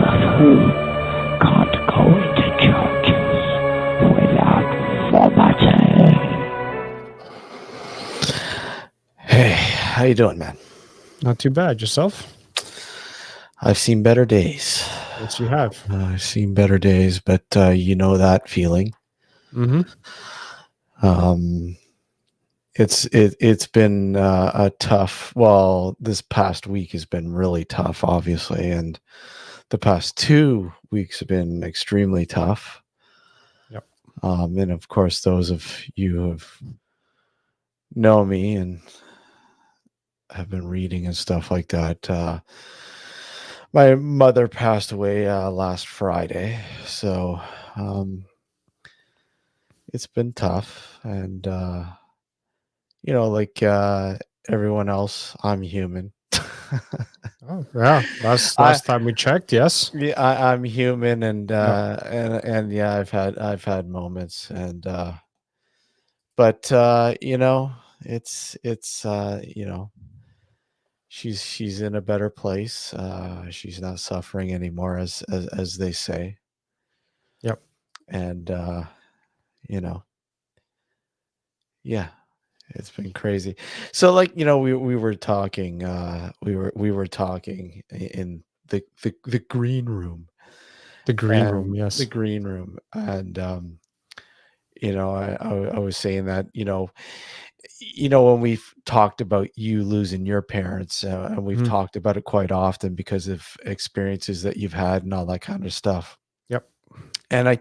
of who can't go into churches without vomiting. Hey, how you doing, man? Not too bad. Yourself? I've seen better days. Yes, you have. I've seen better days, but you know that feeling. Mm-hmm. Um, it's been a tough. Well, this past week has been really tough, obviously, and the past 2 weeks have been extremely tough. Yep. And of course, those of you who have know me and have been reading and stuff like that. My mother passed away last Friday, so it's been tough. And like everyone else, I'm human. Oh, yeah. Last I time we checked, yes. yeah, I'm human, and Yep. and yeah, I've had moments, and but it's she's in a better place. She's not suffering anymore, as they say, Yep. and you know, yeah, it's been crazy. So, like, we were talking, we were talking in the green room, The green room, and the yes. green room, and I was saying that, when we've talked about you losing your parents, and we've Mm-hmm. talked about it quite often because of experiences that you've had and all that kind of stuff. Yep. And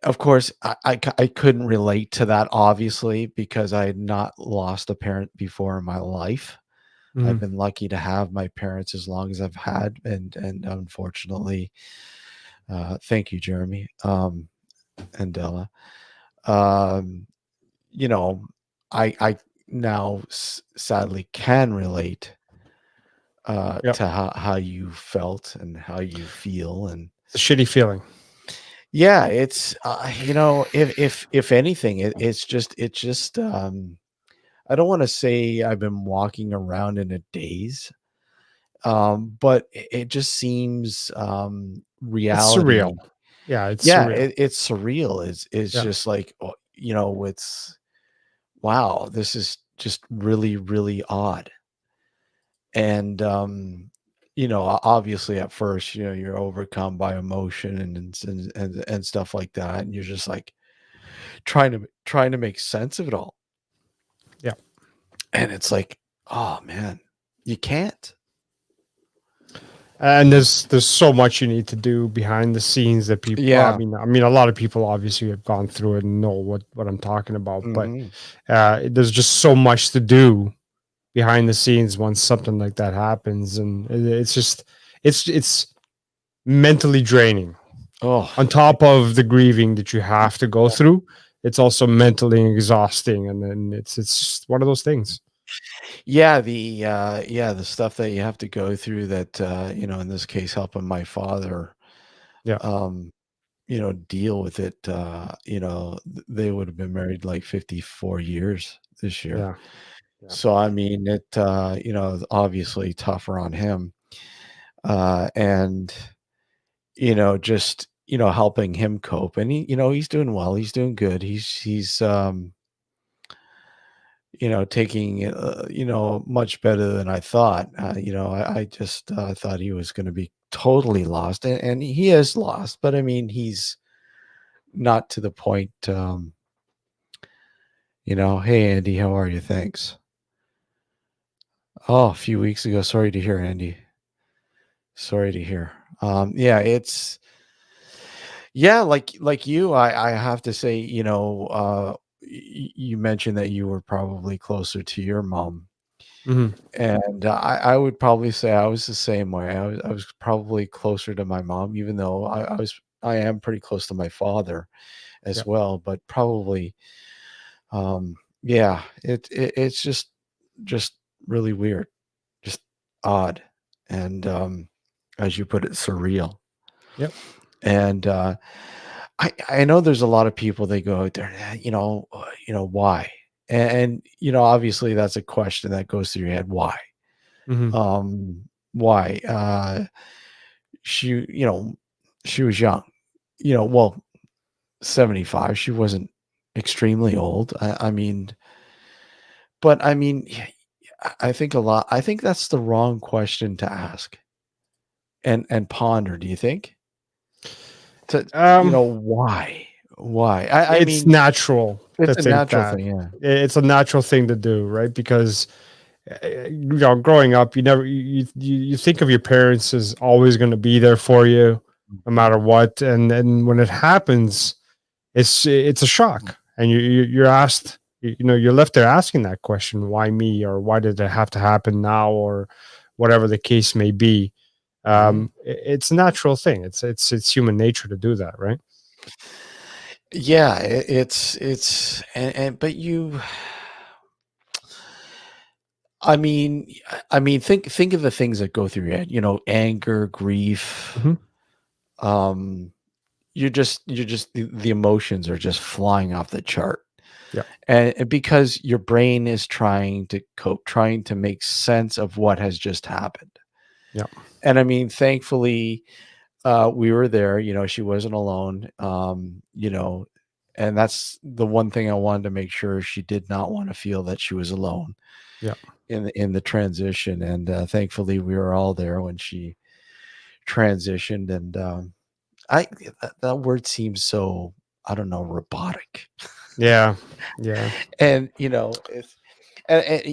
of course, I couldn't relate to that, obviously, because I had not lost a parent before in my life. I've Mm-hmm. been lucky to have my parents as long as I've had, and unfortunately, thank you, Jeremy, and Della. Um, you know, I now sadly can relate Yep. to how you felt and how you feel, and It's a shitty feeling. yeah, it's if anything, it's just I don't want to say I've been walking around in a daze, but it just seems It's surreal. reality. Yeah, it's Yeah, surreal. it's surreal. It's Yeah. just like, it's wow, this is just really, really odd. And obviously at first, you're overcome by emotion and stuff like that, and you're just like trying to make sense of it all. Yeah. And it's like, oh man, you can't. And there's so much you need to do behind the scenes that people. Well, Yeah. I mean, a lot of people obviously have gone through it and know what I'm talking about. But Hmm. there's just so much to do behind the scenes once something like that happens, and it's just it's mentally draining. Oh, On top of the grieving that you have to go through, it's also mentally exhausting, and then it's just one of those things. yeah, the stuff that you have to go through, that in this case, helping my father Yeah, um deal with it. They would have been married like 54 years this year. yeah, yeah, So I mean, it obviously tougher on him. And just helping him cope, and he's doing well, he's doing good, he's taking much better than I thought. I just thought he was going to be totally lost, and he is lost, but I mean, he's not to the point. Hey Andy, how are you? Thanks. Oh, a few weeks ago. Sorry to hear, Andy. Sorry to hear. Yeah, it's yeah, like you, I have to say, you mentioned that you were probably closer to your mom. hmm And I would probably say I was the same way. I was probably closer to my mom, even though I am pretty close to my father yeah, as well. But probably, yeah, it's just really weird, just odd, and as you put it, surreal. yep, And I know there's a lot of people, they go out there, why? And obviously that's a question that goes through your head. Why? hmm Why? she, she was young, well, 75. She wasn't extremely old. I mean, but I mean, I think I think that's the wrong question to ask and ponder. Do you think? Why? Why? I It's mean, natural to it's a think natural that. thing. Yeah. It's a natural thing to do, right? Because growing up, you think of your parents as always going to be there for you, no Mhm. matter what, and then when it happens, it's a shock, and you're asked, you're left there asking that question, why me, or why did it have to happen now, or whatever the case may be. Yeah. It's a natural thing. It's human nature to do that, right? Yeah, it's and but think of the things that go through your head, anger, grief. Hmm. Um, you're just the emotions are just flying off the chart. Yeah. And because your brain is trying to cope, trying to make sense of what has just happened. Yeah. And I mean, thankfully, we were there, she wasn't alone. And that's the one thing I wanted to make sure. She did not want to feel that she was alone Yeah. in the transition. And thankfully we were all there when she transitioned. And I that word seems so, I don't know, robotic. Yeah. Yeah. And it's and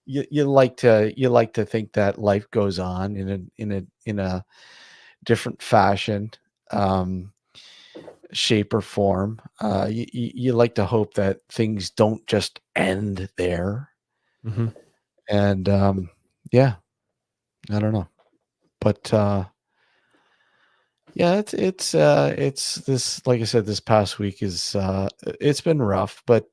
you like to think that life goes on in a different fashion, um shape or form. You like to hope that things don't just end there. Hmm. And yeah, I don't know, but yeah, it's this, like I said, this past week is it's been rough, but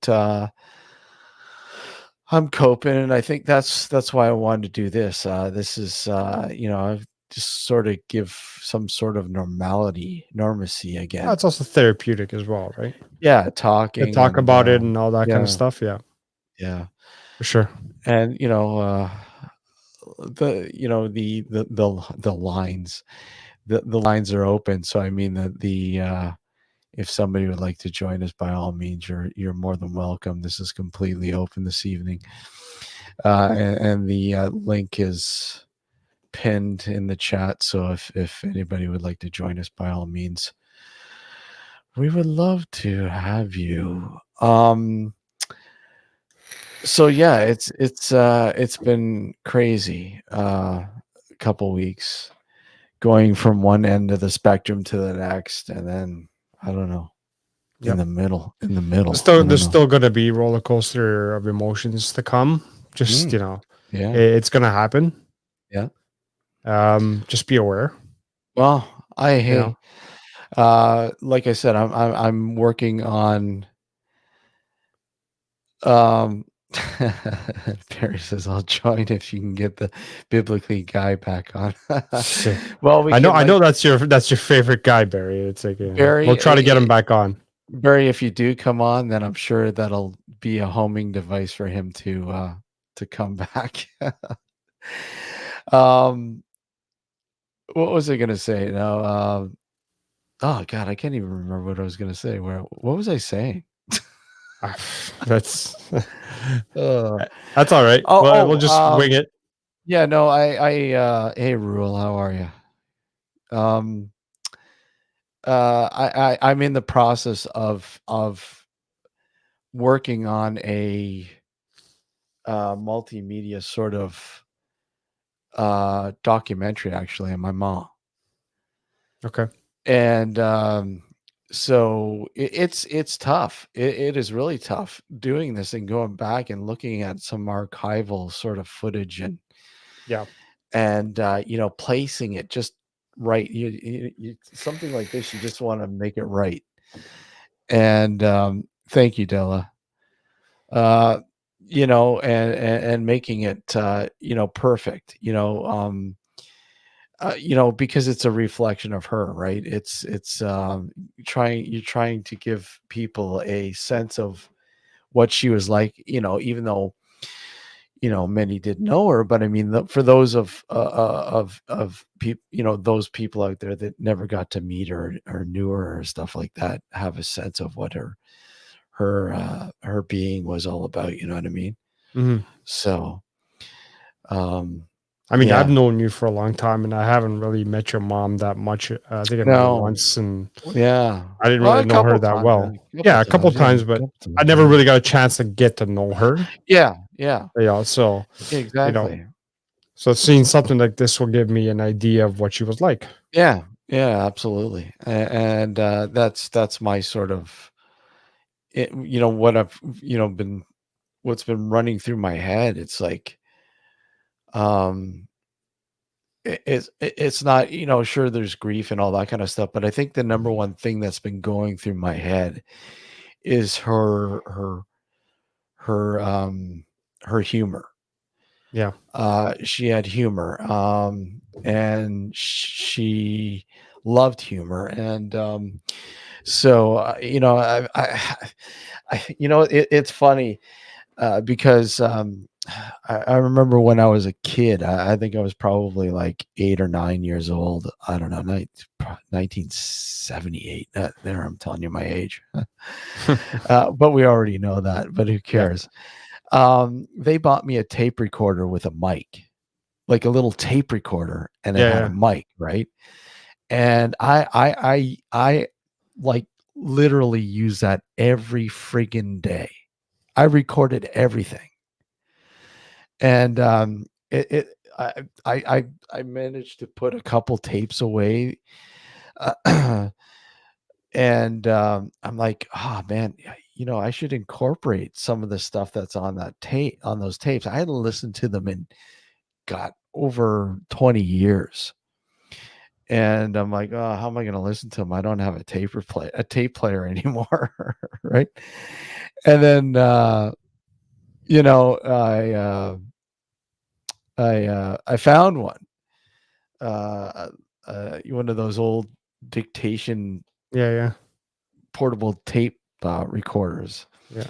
I'm coping, and I think that's why I wanted to do this. This is I've just sort of give some sort of normacy again. It's also therapeutic as well, right? Yeah, To talking talk and about it and all that kind of yeah, stuff. Yeah, yeah, for sure. and the lines, the lines are open. So I mean the if somebody would like to join us, by all means, you're more than welcome. This is completely open this evening, and the link is pinned in the chat. So if anybody would like to join us, by all means, we would love to have you. So yeah, it's been crazy, couple weeks, going from one end of the spectrum to the next, and then I don't know, in Yep. the middle, in the middle. I Still, don't there's know. still going to be roller coaster of emotions to come. Just Mm, yeah, it's going to happen. yeah. Just be aware. Well, You know, like I said, I'm working on um Perry says I'll join if you can get the biblically guy back on. Shit. Well, we I can, know like, that's your favorite guy, Barry. It's like we'll Barry. try to get him back on. Barry, if you do come on, then I'm sure that'll be a homing device for him to come back. um, what was I gonna say? No, oh God, I can't even remember what I was gonna say. What was I saying? Ah, That's Uh, that's all right. oh, Well, we'll oh, just wing it. yeah, no, hey, Rule, how are you? Um, I'm in the process of working on a multimedia sort of documentary, actually, on my mom. Okay. And so it's tough. It is really tough doing this and going back and looking at some archival sort of footage, Yeah. and placing it just right. Something like this, you just want to make it right. And thank you, Della. uh and making it perfect, because it's a reflection of her, right? It's you're trying to give people a sense of what she was like, even though many didn't know her, but I mean, for those of people, those people out there that never got to meet her or knew her or stuff like that, have a sense of what her being was all about. You know what I mean? Mhm. So, I mean, I've yeah, known you for a long time, and I haven't really met your mom that much. I think I met her no, once, and yeah, I didn't well, really a know her couple that times, well. Yeah, a couple yeah, times, a but couple I times, never yeah, really got a chance to get to know her. yeah, yeah, So you know, exactly. so seeing something like this will give me an idea of what she was like. Yeah, yeah, absolutely. And that's my sort of what I've been what's been running through my head. It's like um it's not, sure, there's grief and all that kind of stuff, but I think the number one thing that's been going through my head is her humor. Yeah, She had humor, and she loved humor, and so it's funny, because I remember when I was a kid. I think I was probably like 8 or 9 years old. I don't know, 1978. There, I'm telling you my age. But we already know that. But who yeah, cares? They bought me a tape recorder with a mic, like a little tape recorder, and it yeah, had a yeah. mic, right? And I like literally use that every friggin' day. I recorded everything, and it I managed to put a couple tapes away, and I'm like, oh man, I should incorporate some of the stuff that's on those tapes. I hadn't listened to them in, got over 20 years. And I'm like, oh, how am I going to listen to them? I don't have a tape player anymore, right? And then, you know, I found one of those old dictation Yeah, yeah, portable tape recorders, yeah.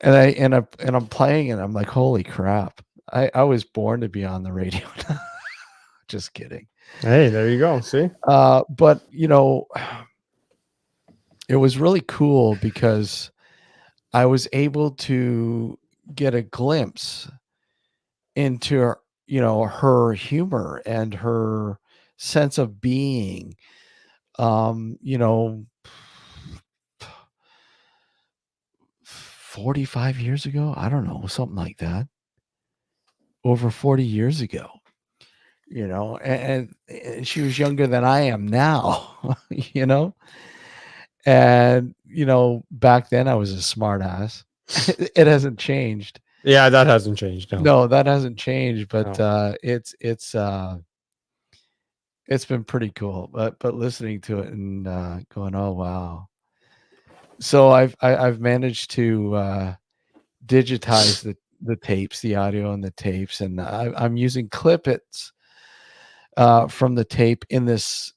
and I'm playing it. I'm like, holy crap! I was born to be on the radio. Just kidding. Hey, there you go. See? But it was really cool because I was able to get a glimpse into her humor and her sense of being. 45 years ago, I don't know, something like that. Over 40 years ago, and she was younger than I am now, you know. And back then I was a smart ass. It hasn't changed. Yeah, that hasn't changed. No, No, that hasn't changed, but no. it's been pretty cool. But listening to it and going, oh wow. So I've managed to digitize the tapes, the audio and the tapes, and I'm using clippets from the tape in this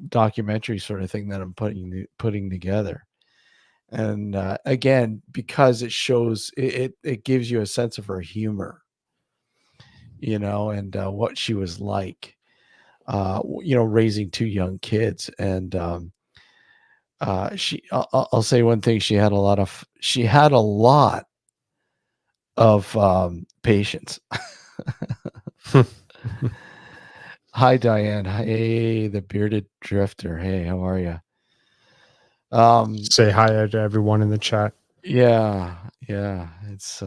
documentary sort of thing that I'm putting together. And again, because it shows it gives you a sense of her humor, and what she was like, raising two young kids. And I'll say one thing: she had a lot of patience. Hi, Diane. Hey, the bearded drifter. Hey, how are you? Say hi to everyone in the chat. Yeah, yeah. It's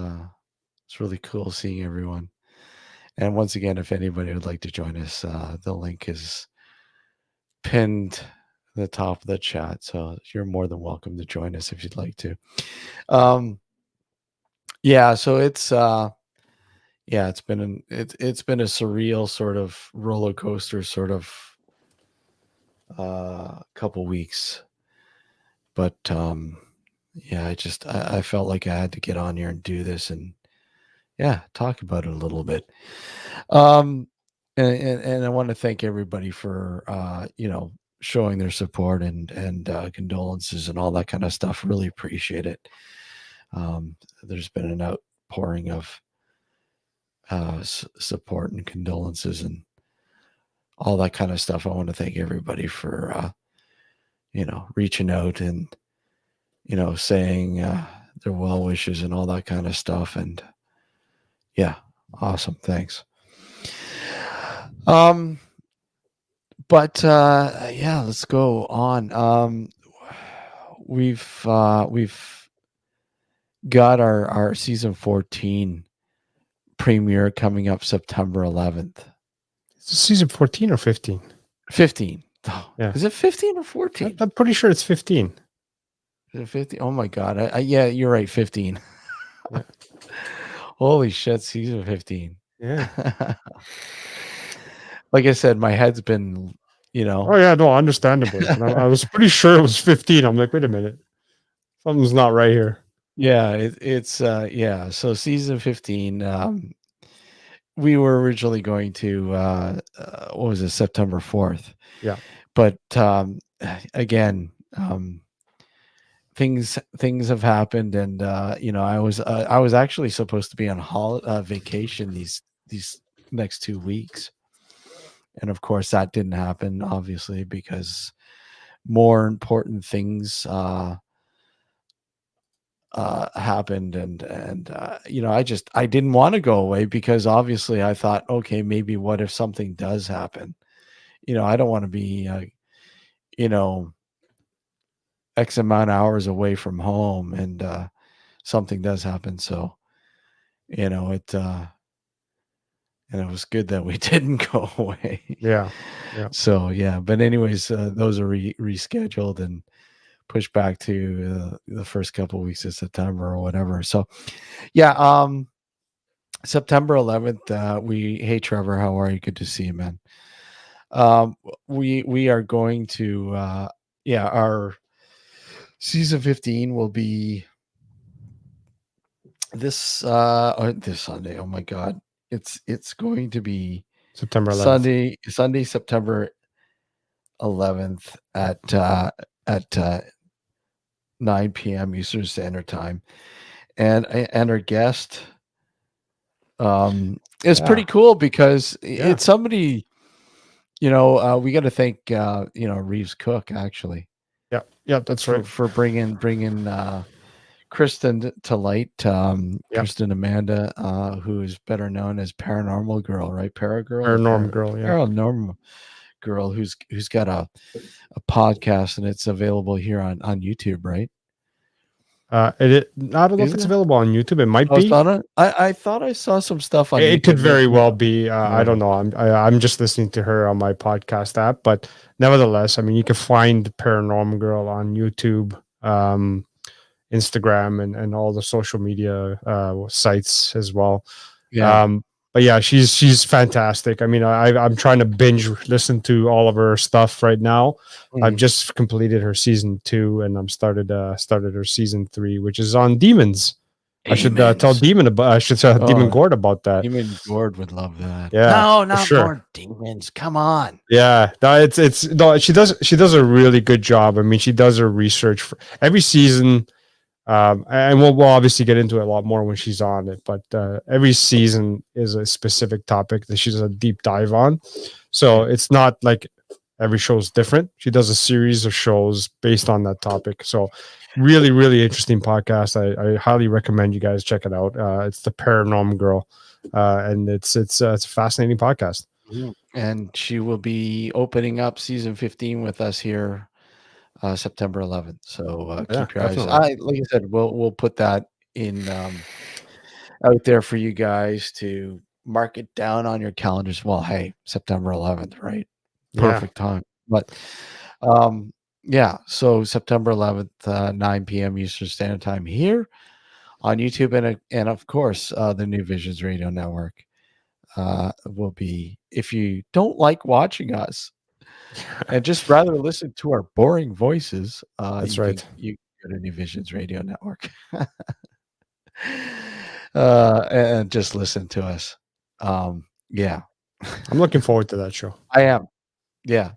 really cool seeing everyone. And once again, if anybody would like to join us, the link is pinned at the top of the chat. So you're more than welcome to join us if you'd like to. Yeah, so it's it's been it's been a surreal sort of roller coaster sort of couple weeks. But yeah, I felt like I had to get on here and do this and talk about it a little bit. And I want to thank everybody for showing their support and condolences and all that kind of stuff. Really appreciate it. There's been an outpouring of support and condolences and all that kind of stuff. I want to thank everybody for reaching out and saying their well wishes and all that kind of stuff. And yeah, awesome. Thanks. But yeah, let's go on. We've got our season 14 premiere coming up September 11th. Is it season 14 or 15? 15. Oh, Yeah. Is it 15 or 14? I'm pretty sure it's 15. Is it 15? Oh my God. Yeah, you're right. 15. Yeah. Holy shit. Season 15. Yeah. Like I said, my head's been, Oh yeah, no, understandably. I was pretty sure it was 15. I'm like, wait a minute, something's not right here. Yeah, it's yeah. So season 15. We were originally going to what was it, September 4th? Yeah. But again, things have happened, and I was actually supposed to be on vacation these next 2 weeks, and of course that didn't happen, obviously, because more important things happened, and I didn't want to go away, because obviously I thought, okay, maybe what if something does happen? I don't want to be X amount of hours away from home, and something does happen. So and it was good that we didn't go away. Yeah. So yeah, but anyways, those are rescheduled and pushed back to the first couple of weeks of September or whatever. So yeah, September 11th. Hey Trevor, how are you? Good to see you, man. We are going to our season 15 will be this Sunday. Oh my God, it's going to be September 11th. Sunday, September 11th at 9 p.m. Eastern Standard Time, and our guest is pretty cool, because it's somebody, we got to thank Reeves Cook, actually. Yeah, that's right. For bringing Kristen to light. Kristen Amanda, who is better known as Paranormal Girl, right? Paranormal Girl, yeah. Paranormal Girl, who's got a podcast, and it's available here on YouTube, right? I don't know if it's available on YouTube. It might be. I thought I saw some stuff on it YouTube. Could very well be. I don't know. I'm just listening to her on my podcast app, but nevertheless, I mean, you can find Paranormal Girl on YouTube, Instagram, and all the social media sites as well. Yeah. But yeah, she's fantastic. I mean, I'm trying to binge listen to all of her stuff right now. I've just completed her season 2, and I'm started her season 3, which is on demons. I should tell Demon Gord about that. Demon Gord would love that. Yeah, no, not sure. more demons. Come on. Yeah, no, she does a really good job. I mean, she does her research for every season. And we'll obviously get into it a lot more when she's on it, but every season is a specific topic that she does a deep dive on. So it's not like every show is different. She does a series of shows based on that topic. So really, really interesting podcast. I highly recommend you guys check it out. It's the Paranormal Girl, and it's a fascinating podcast. And she will be opening up season 15 with us here September 11th. So keep your eyes. Like I said, we'll put that in out there for you guys to mark it down on your calendars. Well, hey, September 11th, right? Perfect time. But yeah, so September 11th, 9 p.m. Eastern Standard Time here on YouTube, and of course the New Visions Radio Network will be. If you don't like watching us and just rather listen to our boring voices, that's right. You go to New Visions Radio Network and just listen to us. Yeah, I'm looking forward to that show. I am. Yeah.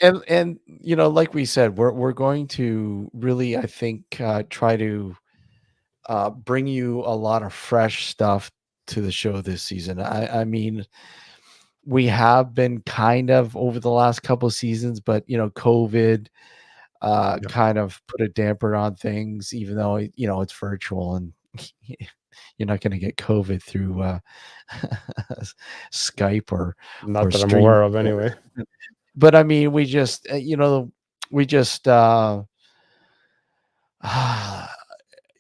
And like we said, we're going to really, I think, try to bring you a lot of fresh stuff to the show this season. I mean, we have been kind of over the last couple of seasons, but COVID Yeah. kind of put a damper on things, even though it's virtual and you're not going to get COVID through Skype or Not that I'm stream. aware of, anyway. But I mean, we just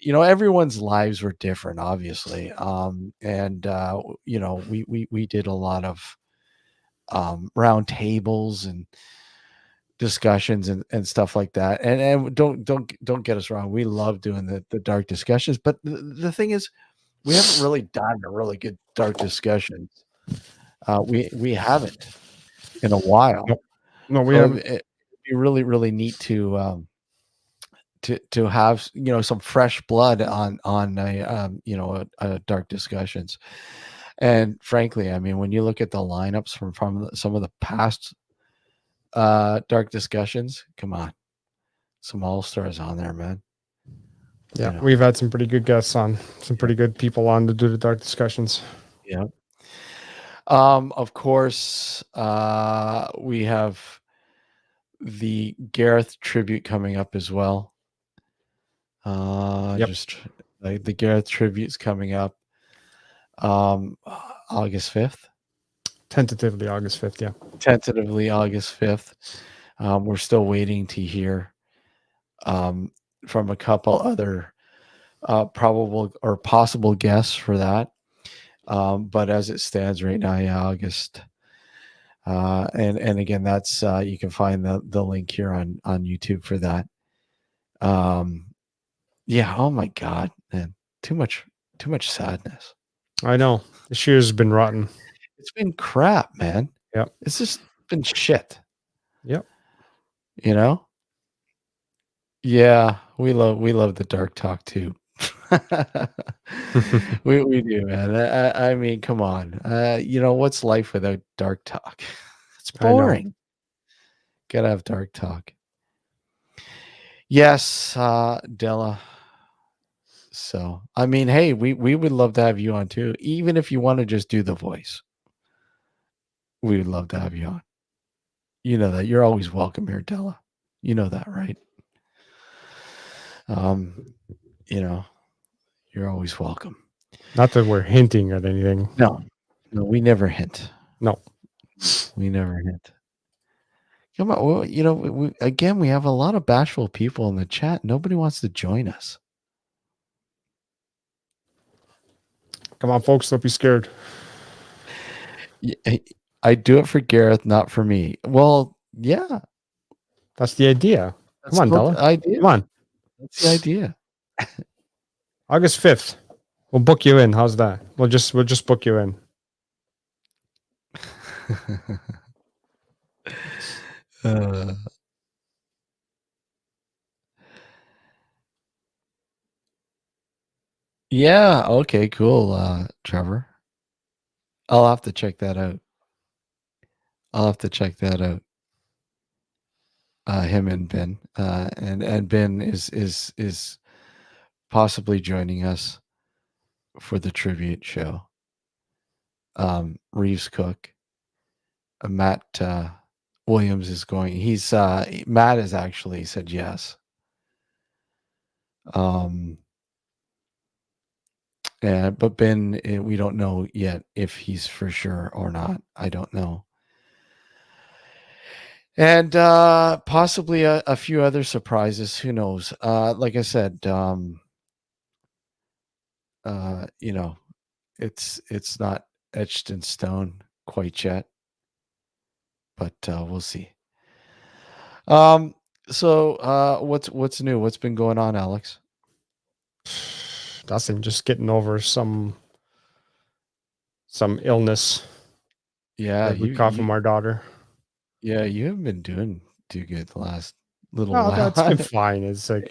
everyone's lives were different, obviously, and we did a lot of round tables and discussions and stuff like that. And don't get us wrong, we love doing the dark discussions, but the thing is, we haven't really done a really good dark discussions. We haven't in a while. No, we So haven't. it'd be really, really neat to have some fresh blood on a dark discussions. And frankly, I mean, when you look at the lineups from some of the past dark discussions, come on, some all-stars on there, man. Yeah, we've had some pretty good guests on, some pretty good people on to do the dark discussions. Yeah. Of course, we have the Gareth tribute coming up as well. Just like the Gareth tribute's coming up August 5th. Tentatively August 5th, yeah. Tentatively August 5th. We're still waiting to hear from a couple other probable or possible guests for that. But as it stands right now, yeah, August. And again, that's you can find the link here on YouTube for that. Yeah, oh my God, man. Too much sadness. I know. This year's been rotten. It's been crap, man. Yep. It's just been shit. Yep. Yeah, we love the dark talk too. we do, man. I mean, come on. What's life without dark talk? It's boring. Gotta have dark talk. Yes, Della. So, I mean, hey, we would love to have you on too, even if you want to just do the voice. We would love to have you on. You know that. You're always welcome here, Della. You know that, right? You're always welcome. Not that we're hinting at anything. No, we never hint. No, we never hint. Come on, well, we have a lot of bashful people in the chat. Nobody wants to join us. Come on, folks, don't be scared. I do it for Gareth, not for me. Well, yeah. That's the idea. Come on, Della. Come on. That's the idea. August 5th. We'll book you in. How's that? We'll just book you in. Yeah, okay, cool, Trevor. I'll have to check that out. Him and Ben. And Ben is possibly joining us for the tribute show. Reeves Cook. Matt Williams is going. Matt has actually said yes. But Ben, we don't know yet if he's for sure or not. I don't know. And possibly a few other surprises. Who knows? Like I said, it's not etched in stone quite yet, but we'll see. So what's new? What's been going on, Alex? Nothing. Just getting over some illness. Yeah, we caught from our daughter. Yeah, you haven't been doing too good the last little while. That's been fine. It's like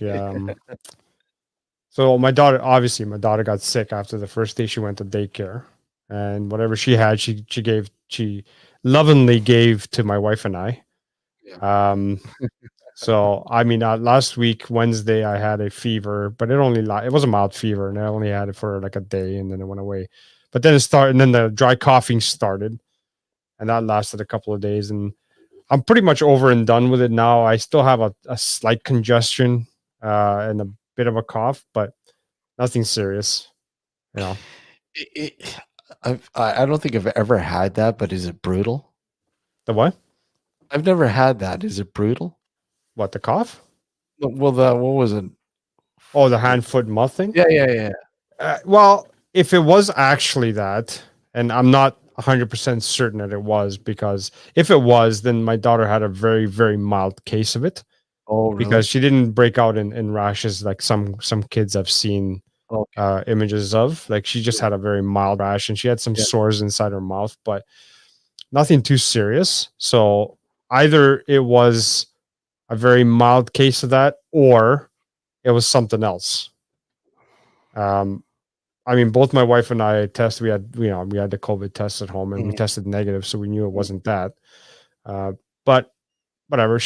so my daughter got sick after the first day she went to daycare, and whatever she had, she lovingly gave to my wife and I. Yeah. So I mean, last week Wednesday I had a fever, but it was a mild fever, and I only had it for like a day, and then it went away. But then it started, and then the dry coughing started, and that lasted a couple of days, and I'm pretty much over and done with it now. I still have a slight congestion and a bit of a cough, but nothing serious. You know, It, I don't think I've ever had that, but is it brutal? the what? I've never had that. Is it brutal? What, the cough? Well, what was it? Oh, the hand, foot, mouth thing. Yeah. Well, if it was actually that, and I'm not 100% certain that it was, because if it was, then my daughter had a very, very mild case of it, Oh, because really? she didn't break out in rashes like some kids I've seen Okay. images of. Like, she just Yeah. had a very mild rash, and she had some Yeah. sores inside her mouth, but nothing too serious. So either it was a very mild case of that, or it was something else. I mean, both my wife and I tested. We had the COVID test at home, and we Mhm. tested negative, so we knew it Mhm. wasn't that. But whatever.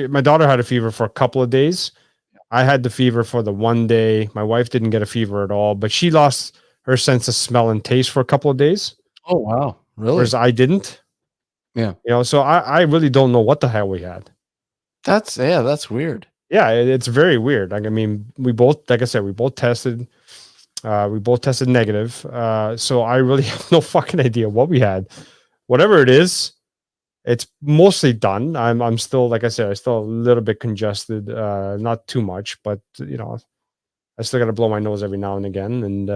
My daughter had a fever for a couple of days. I had the fever for the one day. My wife didn't get a fever at all, but she lost her sense of smell and taste for a couple of days, Oh, wow. whereas Really? I didn't. Yeah. So I really don't know what the hell we had. That's weird. Yeah, it's very weird. Like, I mean, like I said, we both tested. We both tested negative. So I really have no fucking idea what we had. Whatever it is, it's mostly done. I'm still, like I said, I still a little bit congested. Not too much, but I still got to blow my nose every now and again, and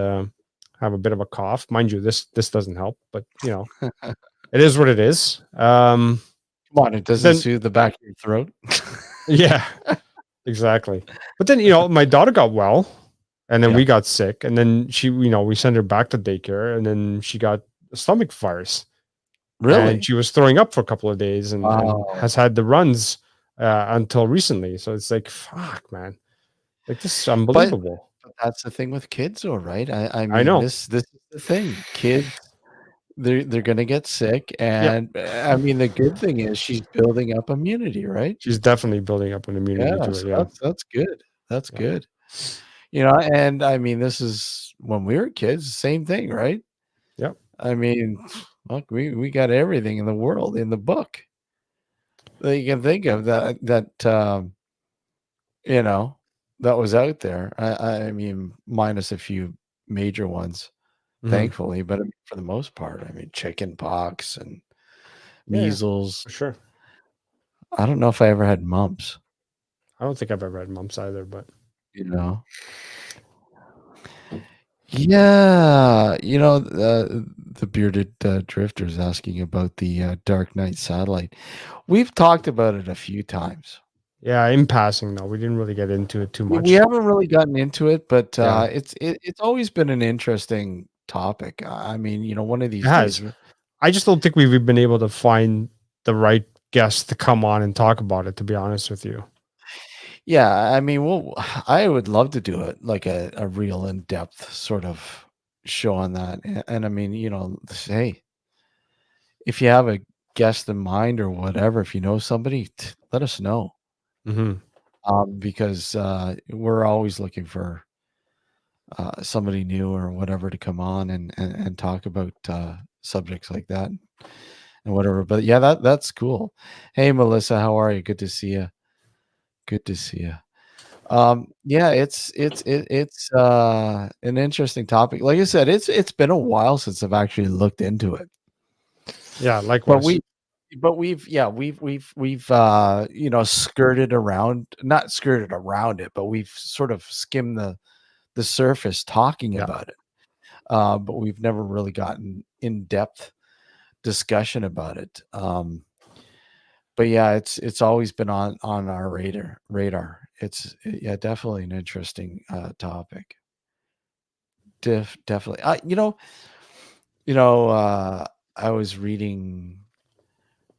have a bit of a cough. Mind you, this doesn't help, but it is what it is. Come on, it doesn't Then soothe the back of your throat. yeah, exactly. But then my daughter got well, and then Yeah. we got sick, and then we sent her back to daycare, and then she got a stomach virus, and Really? she was throwing up for a couple of days, and Wow. has had the runs until recently. So it's like, fuck, man, like, this is But unbelievable. that's the thing with kids, though, right? I I mean, know. this is the thing. Kids, they're gonna get sick, Yeah, and I mean, the good thing is she's building up immunity, right? she's definitely building up an immunity Yeah, to it. so Yeah, that's good. That's yeah, good. And I mean, this is when we were kids, same thing, right? yeah. I mean, look, we got everything in the world in the book that you can think of you know, that was out there. I mean, minus a few major ones, Mhm. thankfully, but for the most part, I mean, chicken pox and Yeah, measles. for sure. I don't know if I ever had mumps, I don't think I've ever had mumps either, but you know. Yeah, the bearded drifter is asking about the Dark Knight satellite. We've talked about it a few times. yeah, in passing though, we didn't really get into it too We much. haven't really gotten into it, but Yeah, it's always been an interesting topic. I mean, one of it these days. has. I just don't think we've been able to find the right guest to come on and talk about it, to be honest with you. Yeah, I mean, well, I would love to do it like a real in-depth sort of show on that. And I mean, hey, if you have a guest in mind or whatever, if you know somebody, let us know. Mhm. Because we're always looking for somebody new or whatever to come on and talk about subjects like that and whatever. But yeah, that's cool. Hey, Melissa, how are you? Good to see you. Good to see you. Yeah, it's an interesting topic. Like I said, it's been a while since I've actually looked into it. Yeah, But likewise. we've skirted around, not skirted around it, but we've sort of skimmed the surface talking Yeah. about it. But we've never really gotten in-depth discussion about it. But yeah, it's always been on our radar. It's yeah, definitely an interesting topic. Definitely. I was reading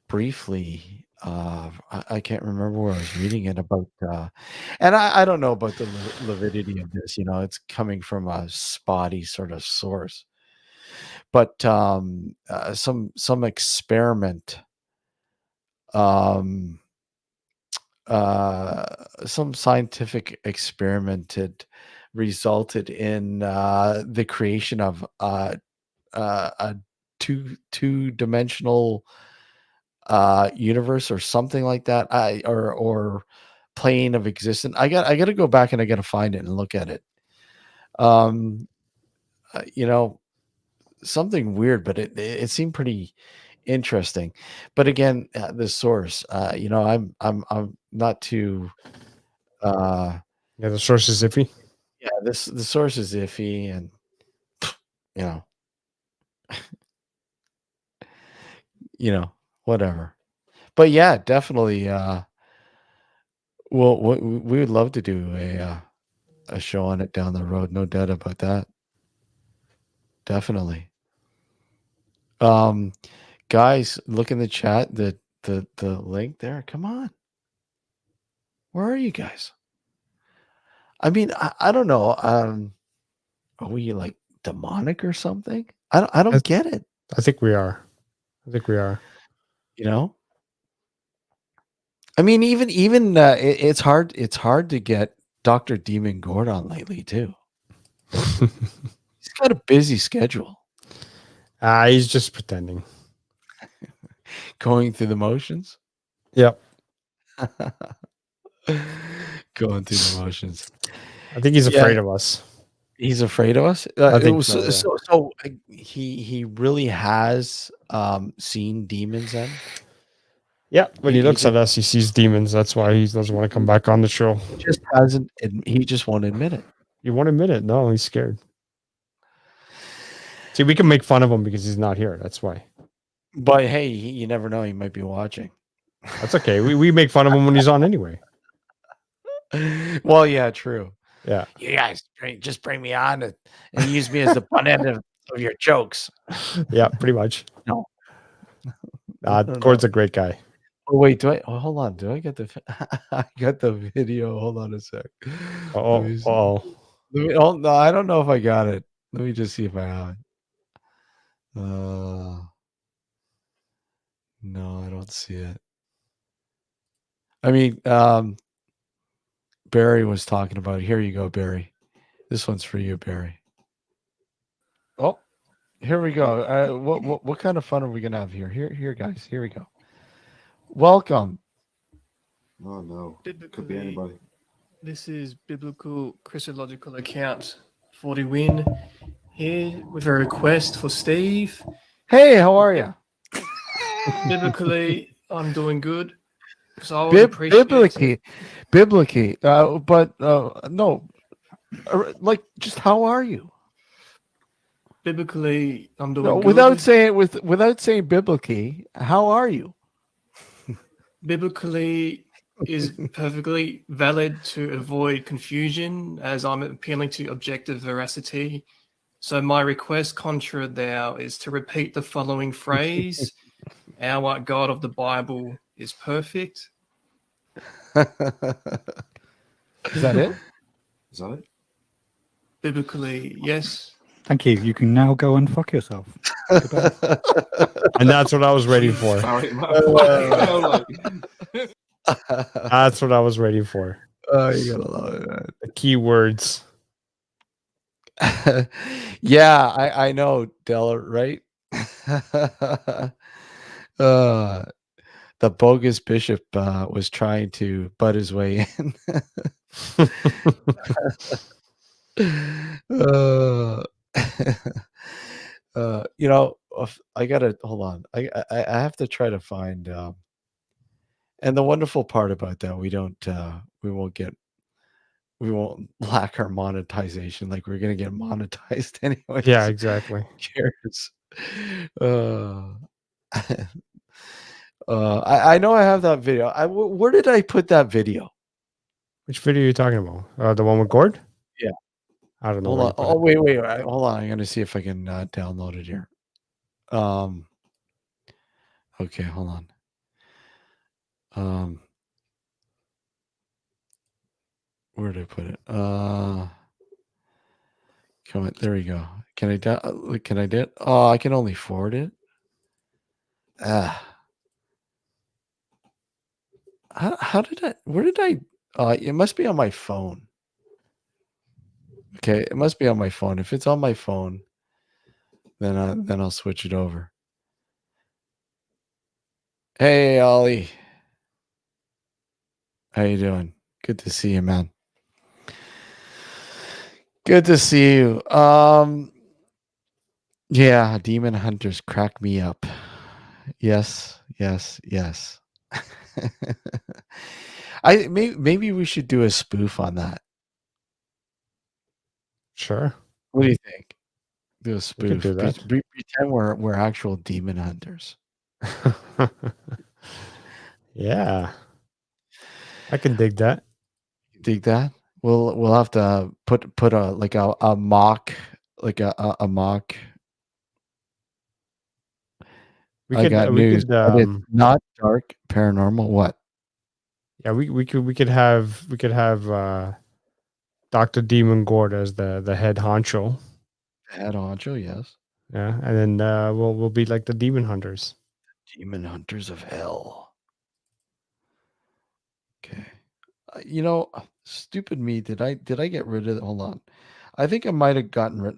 briefly. I can't remember where I was reading it about, and I don't know about the validity of this. It's coming from a spotty sort of source, but some experiment. Um, some scientific experiment had resulted in the creation of a two-dimensional universe or something like that. Or plane of existence. I got to go back and I got to find it and look at it. Um, you know, something weird, but it seemed pretty interesting. But again, the source, I'm not too uh Yeah, the source is iffy. yeah, the source is iffy, and you know, you know, whatever. But yeah, definitely well, we would love to do a show on it down the road, no doubt about that. Definitely. Um guys, look in the chat, the link there. Come on. Where are you guys? I mean, I don't know. Are we like demonic or something? I don't get it. I think we are. I think we are. You know. I mean, even it's hard. It's hard to get Dr. Demon Gord on lately too. He's got a busy schedule. He's just pretending. Going through the motions. Yep. Going through the motions. I think he's afraid of us. He's afraid of us. I think so, yeah. So he really has seen demons then. Yeah, when he He looks at us, he sees demons. That's why he doesn't want to come back on the show. He just hasn't. He just won't admit it. He won't admit it. No, he's scared. See, we can make fun of him because he's not here. That's why. But hey, you never know. He might be watching. That's okay. We make fun of him when he's on anyway. Well, yeah, true. Yeah. You guys just bring me on and use me as the butt end of your jokes. Yeah, pretty much. No. Gord's a great guy. Oh wait, hold on? Do I get the? I got the video. Hold on a sec. Oh. Oh no, I don't know if I got it. Let me just see if I have it. No, I don't see it. I mean, Barry was talking about it. Here you go, Barry. This one's for you, Barry. Oh, here we go. What kind of fun are we gonna have here? Here, guys. Here we go. Welcome. Oh no, could be anybody. This is Biblical Christological Account 40 Win here with a request for Steve. Hey, how are you? Biblically, I'm doing good. So Biblically, but no, like just how are you? Biblically, I'm doing good. Without saying biblically, how are you? Biblically is perfectly valid to avoid confusion, as I'm appealing to objective veracity. So my request contra thou is to repeat the following phrase: "Our God of the Bible is perfect." Is that it? Is that it? Biblically, yes. Thank you. You can now go and fuck yourself. And that's what I was waiting for. That's what I was waiting for. Oh, you gotta love it, man. The key words. Yeah, I know, Della, right? The bogus bishop was trying to butt his way in. I gotta hold on. I have to try to find. And the wonderful part about that, we won't lack our monetization. Like we're gonna get monetized anyway. Yeah, exactly. Cares. I know I have that video. Where did I put that video? Which video are you talking about? The one with Gord? Yeah. I don't know. Hold on. Oh, wait. Hold on. I'm gonna see if I can download it here. Okay, hold on. Where did I put it? Come on. There we go. Can I do it? Oh, I can only forward it. how did I? Where did I? It must be on my phone. Okay, it must be on my phone. If it's on my phone, then I'll switch it over. Hey, Ollie, how you doing? Good to see you, man. Good to see you. Yeah, Demon Hunters crack me up. Yes, yes, yes. Maybe we should do a spoof on that. Sure. What do you think? Do a We could spoof. do that. Pretend we're actual demon hunters. Yeah. I can dig that. Dig that? We'll have to put a like a mock a mock. I got We news. could But it's not dark paranormal. What? yeah, we could have Dr. Demon Gord as the head honcho. Head honcho, yes. Yeah, and then we'll be like the demon hunters. Demon hunters of hell. Okay. Stupid me. Did I get rid of it? Hold on. I think I might have gotten rid.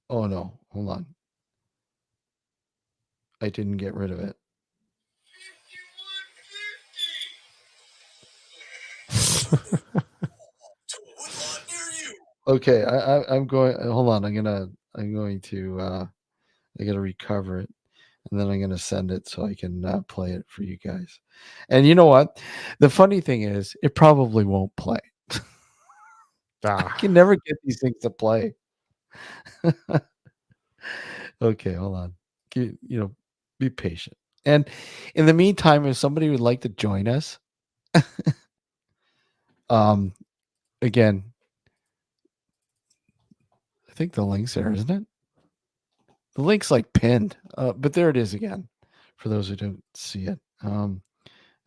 Oh no, hold on. I didn't get rid of it. Okay, I'm going. Hold on. I'm going to. I gotta recover it, and then I'm gonna send it so I can play it for you guys. And you know what? The funny thing is, it probably won't play. I Ah, can never get these things to play. Okay, hold on. Be patient. And in the meantime, if somebody would like to join us, again, I think the link's there, isn't it? The link's like pinned, but there it is again. For those who don't see it.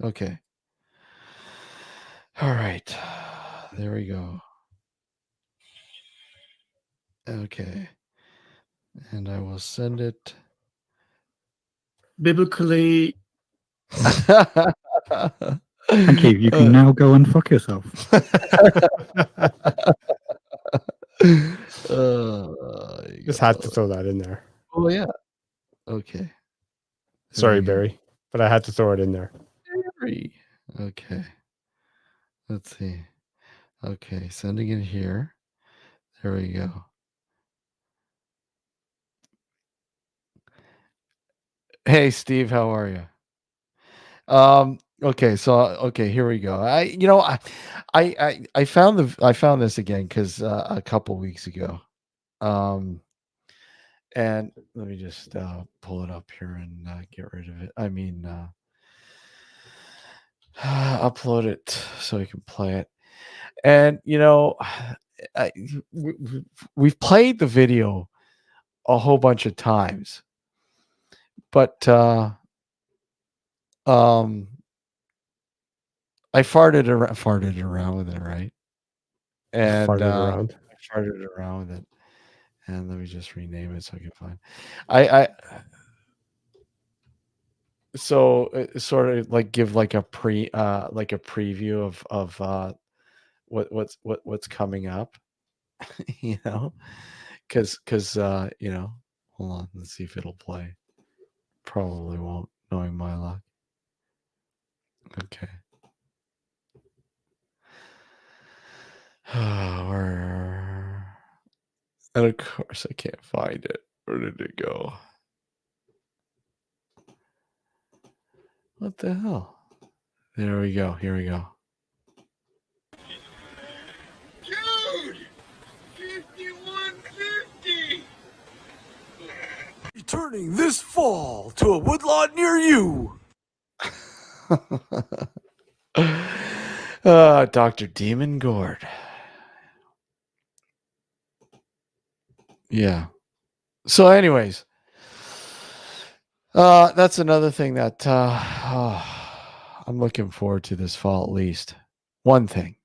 Okay. All right. There we go. Okay. And I will send it. Biblically, Thank you. You can now go and fuck yourself. just had to throw that in there. Oh yeah. Okay. There Sorry, we go. Barry, but I had to throw it in there. Barry. Okay. Let's see. Okay, sending it here. There we go. Hey Steve, how are you? Okay, here we go. I found this again because a couple weeks ago. And let me just pull it up here and get rid of it. I mean, upload it so I can play it. And I, we've played the video a whole bunch of times, but I farted around with it, right? And Farted around. I farted around with it. And let me just rename it so I can find. I so sort of like give like a preview of what's coming up, because hold on, let's see if it'll play. Probably won't, knowing my luck. Okay. And of course I can't find it. Where did it go? What the hell? There we go. Here we go. Dude! 5150! Returning this fall to a woodlot near you. Dr. Demon Gord. Yeah. So, anyways, that's another thing that I'm looking forward to this fall, at least. One thing.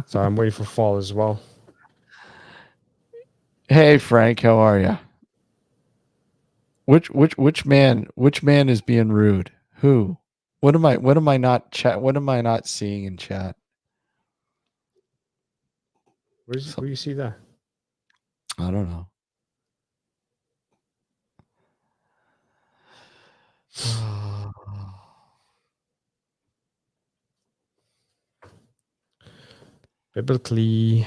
So I'm waiting for fall as well. Hey Frank, how are you? Which man is being rude? Who? What am I not seeing in chat? Where do you see that? I don't know. Biblically.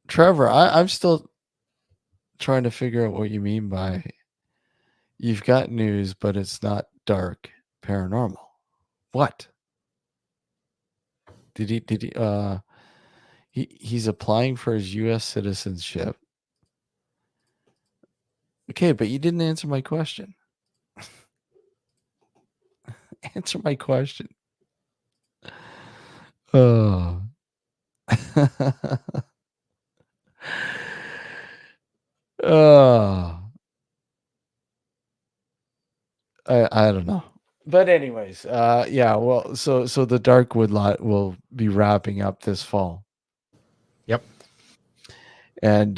Trevor, I'm still trying to figure out what you mean by you've got news, but it's not dark paranormal. What? Did he he's applying for his US citizenship. Okay, but you didn't answer my question. Answer my question. Oh. Oh. I don't know. But anyways, yeah, well, so the Dark Woodlot will be wrapping up this fall. Yep. And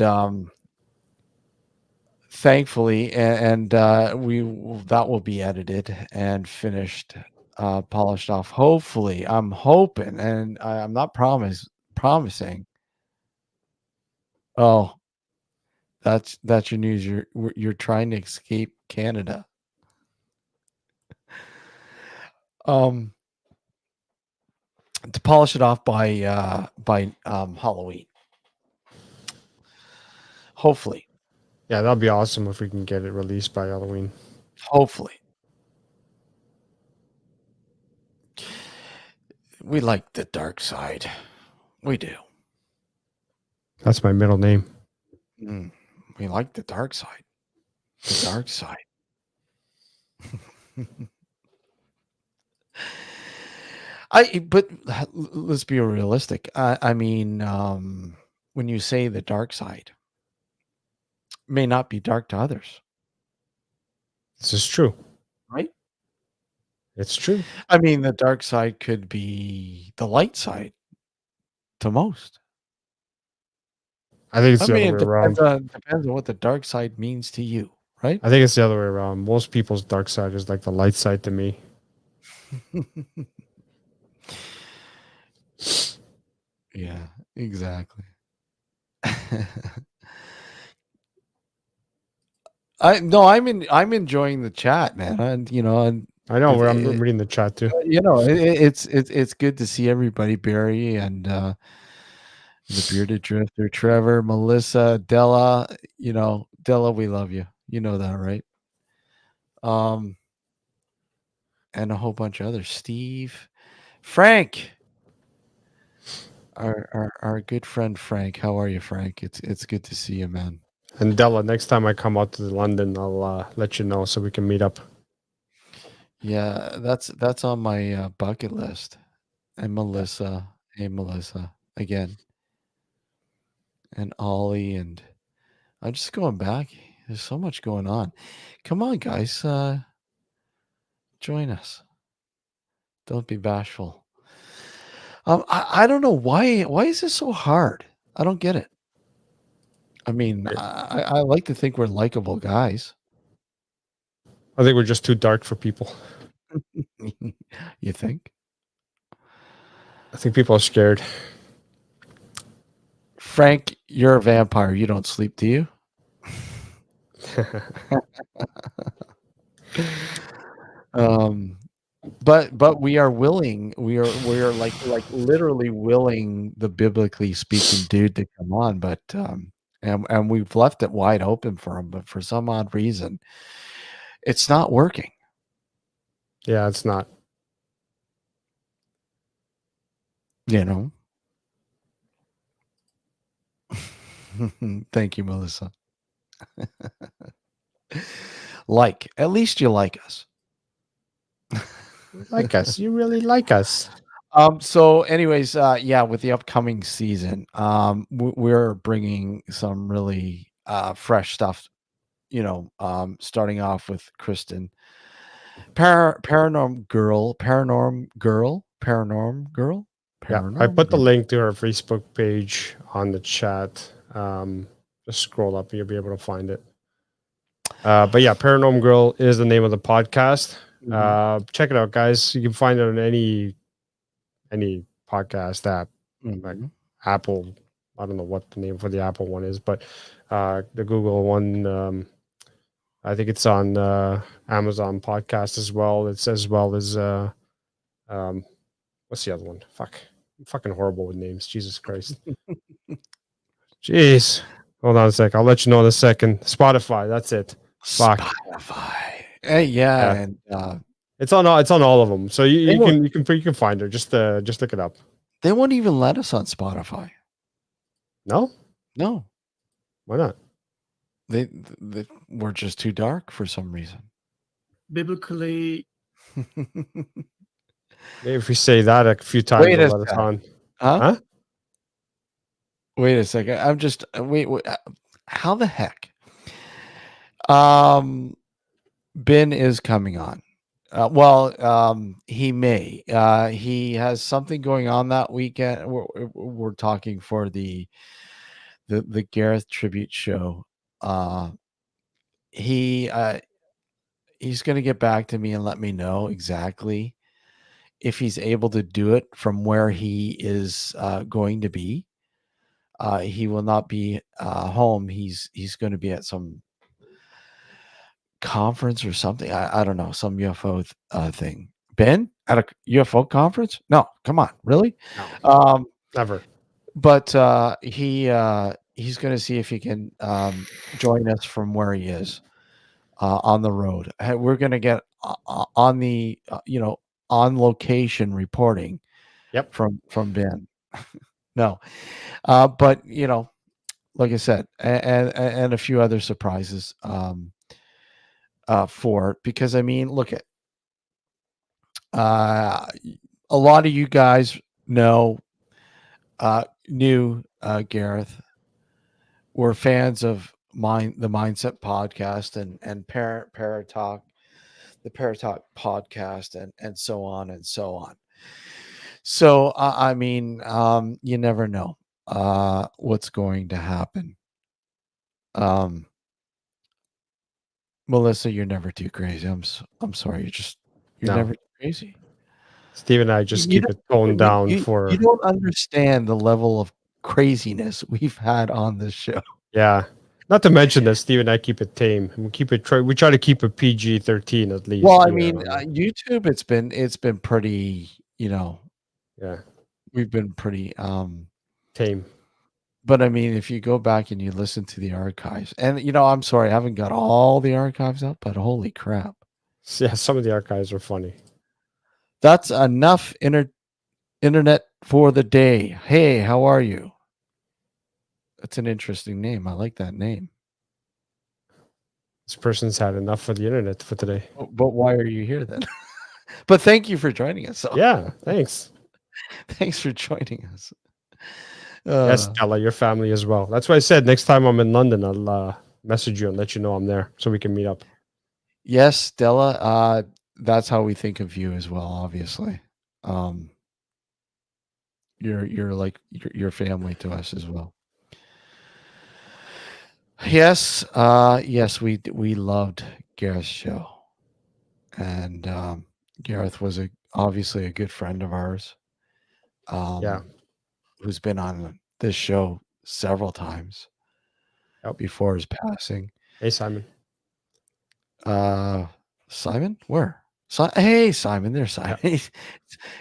thankfully, that will be edited and finished, polished off. Hopefully, I'm hoping, and I'm not promising. Oh, that's your news. You're trying to escape Canada. To polish it off by Halloween. Hopefully. Yeah, that'll be awesome if we can get it released by Halloween. Hopefully. We like the dark side. We do. That's my middle name. We like the dark side. The dark side. But let's be realistic. I mean, when you say the dark side, may not be dark to others. This is true. Right? It's true. I mean, the dark side could be the light side to most. I think it's the it other way around. depends on what the dark side means to you, right? I think it's the other way around. Most people's dark side is like the light side to me. Yeah, exactly. I'm enjoying the chat, man. And I know where I'm reading the chat too. it's good to see everybody, Barry and the bearded drifter, Trevor, Melissa, Della. Della, we love you. You know that, right? And a whole bunch of others. Steve, Frank, our good friend Frank. How are you, Frank? It's good to see you, man. And Della, next time I come out to London, I'll let you know so we can meet up. Yeah, that's on my bucket list. And Melissa, hey Melissa, again, and Ollie, and I'm just going back. There's so much going on. Come on, guys, join us. Don't be bashful. I don't know why is this so hard? I don't get it. I mean, I like to think we're likable guys. I think we're just too dark for people. You think? I think people are scared. Frank, you're a vampire. You don't sleep, do you? But we are willing. We are like literally willing the biblically speaking dude to come on, but and we've left it wide open for him, but for some odd reason, it's not working. Yeah, it's not. Thank you, Melissa. At least you like us. Like us. You really like us. So anyways, yeah, with the upcoming season, we're bringing some really fresh stuff, starting off with Kristen, paranorm girl. Yeah, I put the link to our Facebook page on the chat. Just scroll up, you'll be able to find it. But yeah, Paranormal Girl is the name of the podcast. Check it out, guys. You can find it on any podcast app, like Apple. I don't know what the name for the Apple one is, but the Google one, I think it's on Amazon Podcast as well. It's as well as what's the other one? I'm fucking horrible with names. Jesus Christ. Jeez. Hold on a sec. I'll let you know in a second. Spotify. That's it. Fuck. Spotify. Hey, yeah, and It's on all of them. So you can find her. Just look it up. they won't even let us on Spotify. No? No, Why not? they we're just too dark for some reason. Biblically, Maybe if we say that a few times, Wait they'll a let us sec. on. Huh? Wait a second. I'm just wait. How the heck? Ben is coming on. He may. He has something going on that weekend. We're talking for the Gareth tribute show. He's going to get back to me and let me know exactly if he's able to do it from where he is going to be. He will not be home. He's going to be at some conference or something. I don't know, some UFO thing. Ben at a UFO conference? No, come on, really? No. Never. But he's going to see if he can join us from where he is on the road. We're going to get on the on location reporting. Yep. From Ben. No, but like I said, and a few other surprises for it, because I mean, look at a lot of you guys knew Gareth, were fans of the Mindset podcast and Paratalk, the Paratalk podcast, and so on and so on. So I mean, you never know what's going to happen. Melissa, you're never too crazy. I'm sorry. You're No. never too crazy. Steve and I just You keep it toned down for. You don't understand the level of craziness we've had on this show. Yeah. Not to mention that Steve and I keep it tame. We try to keep it PG-13 at least. Well, I mean, YouTube, it's been pretty, yeah, we've been pretty tame. But I mean, if you go back and you listen to the archives, and I'm sorry, I haven't got all the archives up, but holy crap. Yeah, some of the archives are funny. That's enough internet for the day. Hey, how are you? That's an interesting name. I like that name. This person's had enough for the internet for today. But why are you here then? But thank you for joining us. Yeah, thanks. Thanks for joining us. Yes, Stella, your family as well. That's why I said next time I'm in London, I'll message you and let you know I'm there so we can meet up. Yes, Stella. That's how we think of you as well. Obviously, you're like your family to us as well. Yes, yes, we loved Gareth's show, and Gareth was obviously a good friend of ours. Yeah, who's been on this show several times before his passing. Hey, Simon. Simon, where? Hey, Simon. There's Simon. Yeah.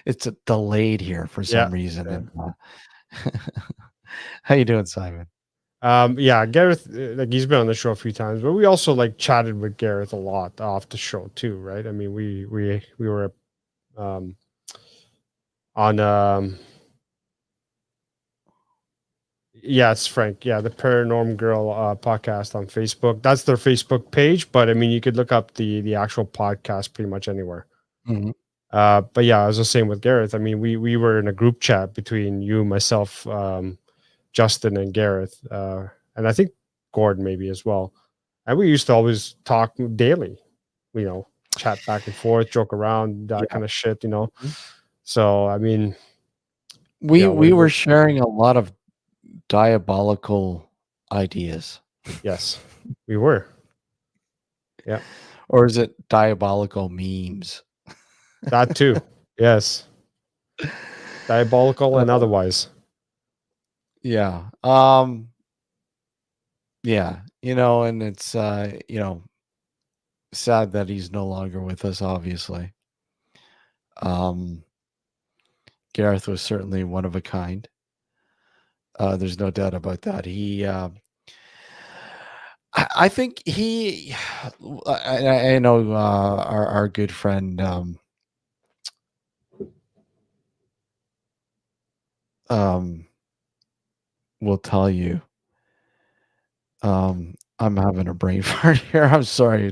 It's delayed here for some reason. Yeah. And, how you doing, Simon? Yeah, Gareth, like he's been on the show a few times, but we also like chatted with Gareth a lot off the show too, right? I mean, we were on yeah, it's Frank. Yeah, the Paranormal Girl podcast on Facebook. That's their Facebook page, but I mean, you could look up the actual podcast pretty much anywhere. Mm-hmm. But yeah, I was the same with Gareth. I mean, we were in a group chat between you, myself, Justin, and Gareth, and I think Gordon maybe as well. And we used to always talk daily, chat back and forth, joke around, that kind of shit, Mm-hmm. So I mean, we were sharing a lot of diabolical ideas, Yes, we were. or is it diabolical memes? That too. Yes, diabolical and otherwise. Yeah. Yeah. And it's sad that he's no longer with us. Obviously, um, Gareth was certainly one of a kind. There's no doubt about that. I think he. I know our good friend will tell you. I'm having a brain fart here. I'm sorry.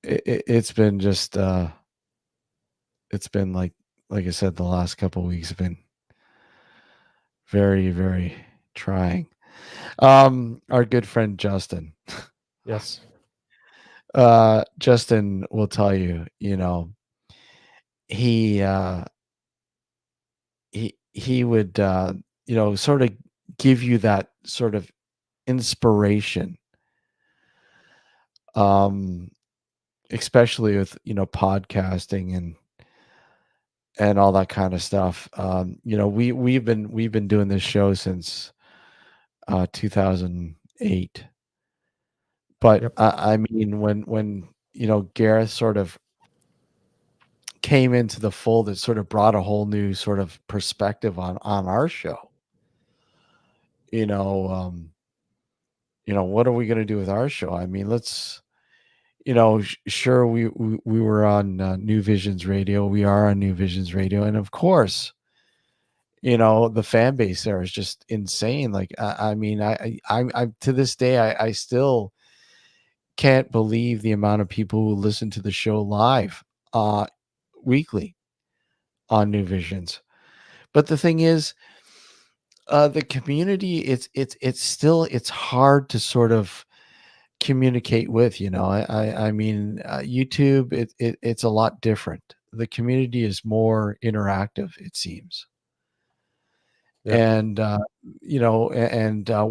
It's been it's been like I said, the last couple of weeks have been very, very trying. Our good friend Justin. Yes. Justin will tell you, he he would sort of give you that sort of inspiration. Especially with podcasting and all that kind of stuff. We've been doing this show since 2008. But Yep. I mean, when Gareth sort of came into the fold, it sort of brought a whole new sort of perspective on our show. What are we going to do with our show? I mean, let's sure, we were on New Visions Radio. We are on New Visions Radio, and of course, the fan base there is just insane. Like, I mean, I to this day, I still can't believe the amount of people who listen to the show live weekly on New Visions. But the thing is, the community, it's still, it's hard to sort of communicate with. I mean, YouTube, it's a lot different. The community is more interactive, it seems. Yep. And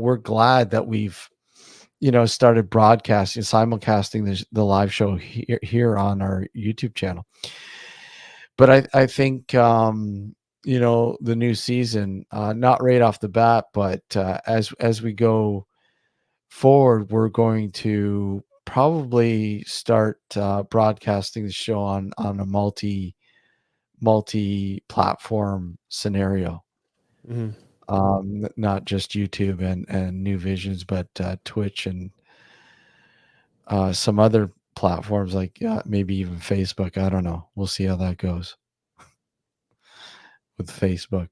we're glad that we've started broadcasting, simulcasting the live show here on our YouTube channel. But I think the new season, not right off the bat, but as we go forward, we're going to probably start broadcasting the show on a multi-platform scenario. Mhm. Not just YouTube and New Visions, but Twitch and some other platforms like maybe even Facebook. I don't know. We'll see how that goes with Facebook.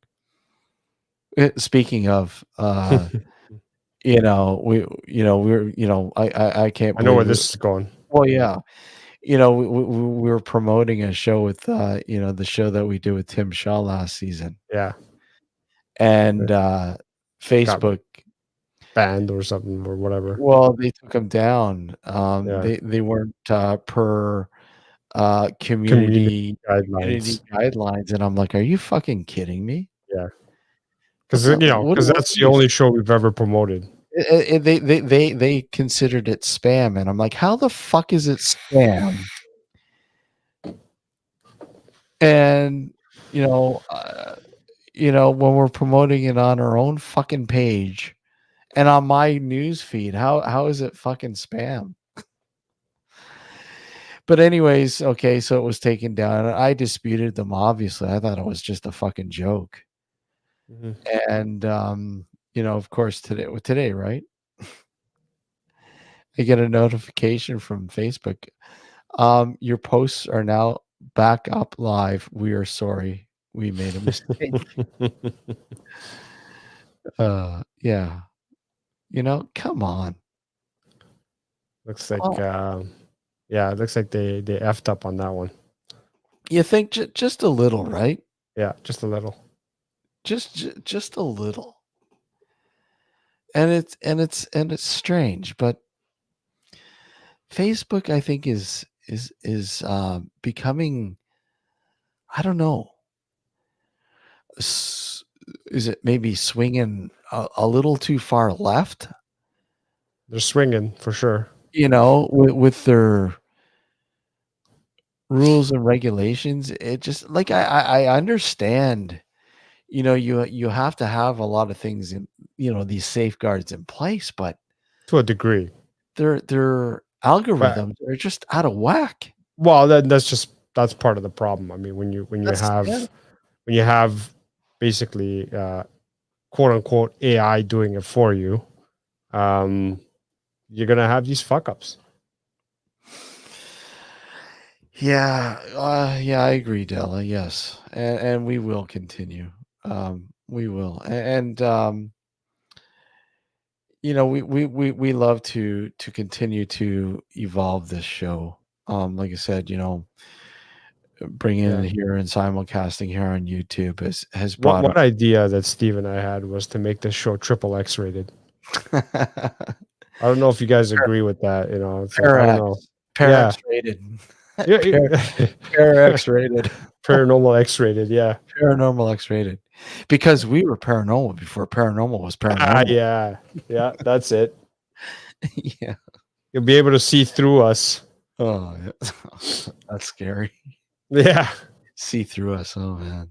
Speaking of, I can't I know where believe this is going. Well, yeah. We were promoting a show with, the show that we did with Tim Shaw last season. Yeah. And Facebook, Banned or something or whatever. well, they took them down. Yeah. They weren't per Community community guidelines. guidelines. And I'm like, are you fucking kidding me? Yeah. What Because the- what- what that's the is- only show we've ever promoted. They considered it spam. And I'm like, how the fuck is it spam? And when we're promoting it on our own fucking page and on my news feed, how is it fucking spam? But anyways, okay, so it was taken down. I disputed them, obviously. I thought it was just a fucking joke. Mhm. And of course, today, right? I get a notification from Facebook. Your posts are now back up live. We are sorry. We made a mistake. Yeah. Come on. Looks like Oh. yeah, it looks like they effed up on that one. You think just a little, right? Yeah, just a little. Just a little. And it's strange, but Facebook, I think, is becoming, I don't know, is it maybe swinging a little too far left? They're swinging for sure. You know, with their rules and regulations. It just like I understand. You know, you have to have a lot of things in, you know, these safeguards in place, but To a degree. their algorithms are just out of whack. Well, that's part of the problem. I mean, when you have basically quote unquote AI doing it for you, you're gonna have these fuck ups. Yeah, yeah, I agree, Della. Yes, and we will continue. We will, and you know, we love to continue to evolve this show. Like I said, you know, bringing it here and simulcasting here on YouTube has brought One idea that Steve and I had was to make this show triple X rated. I don't know if you guys agree with that. You know, it's like, I don't know. Parax rated. Parax rated. Paranormal X rated, yeah. Paranormal X rated. Because we were paranormal before paranormal was paranormal. Yeah, that's it. Yeah. You'll be able to see through us. Oh, that's scary. Yeah. See through us. Oh man.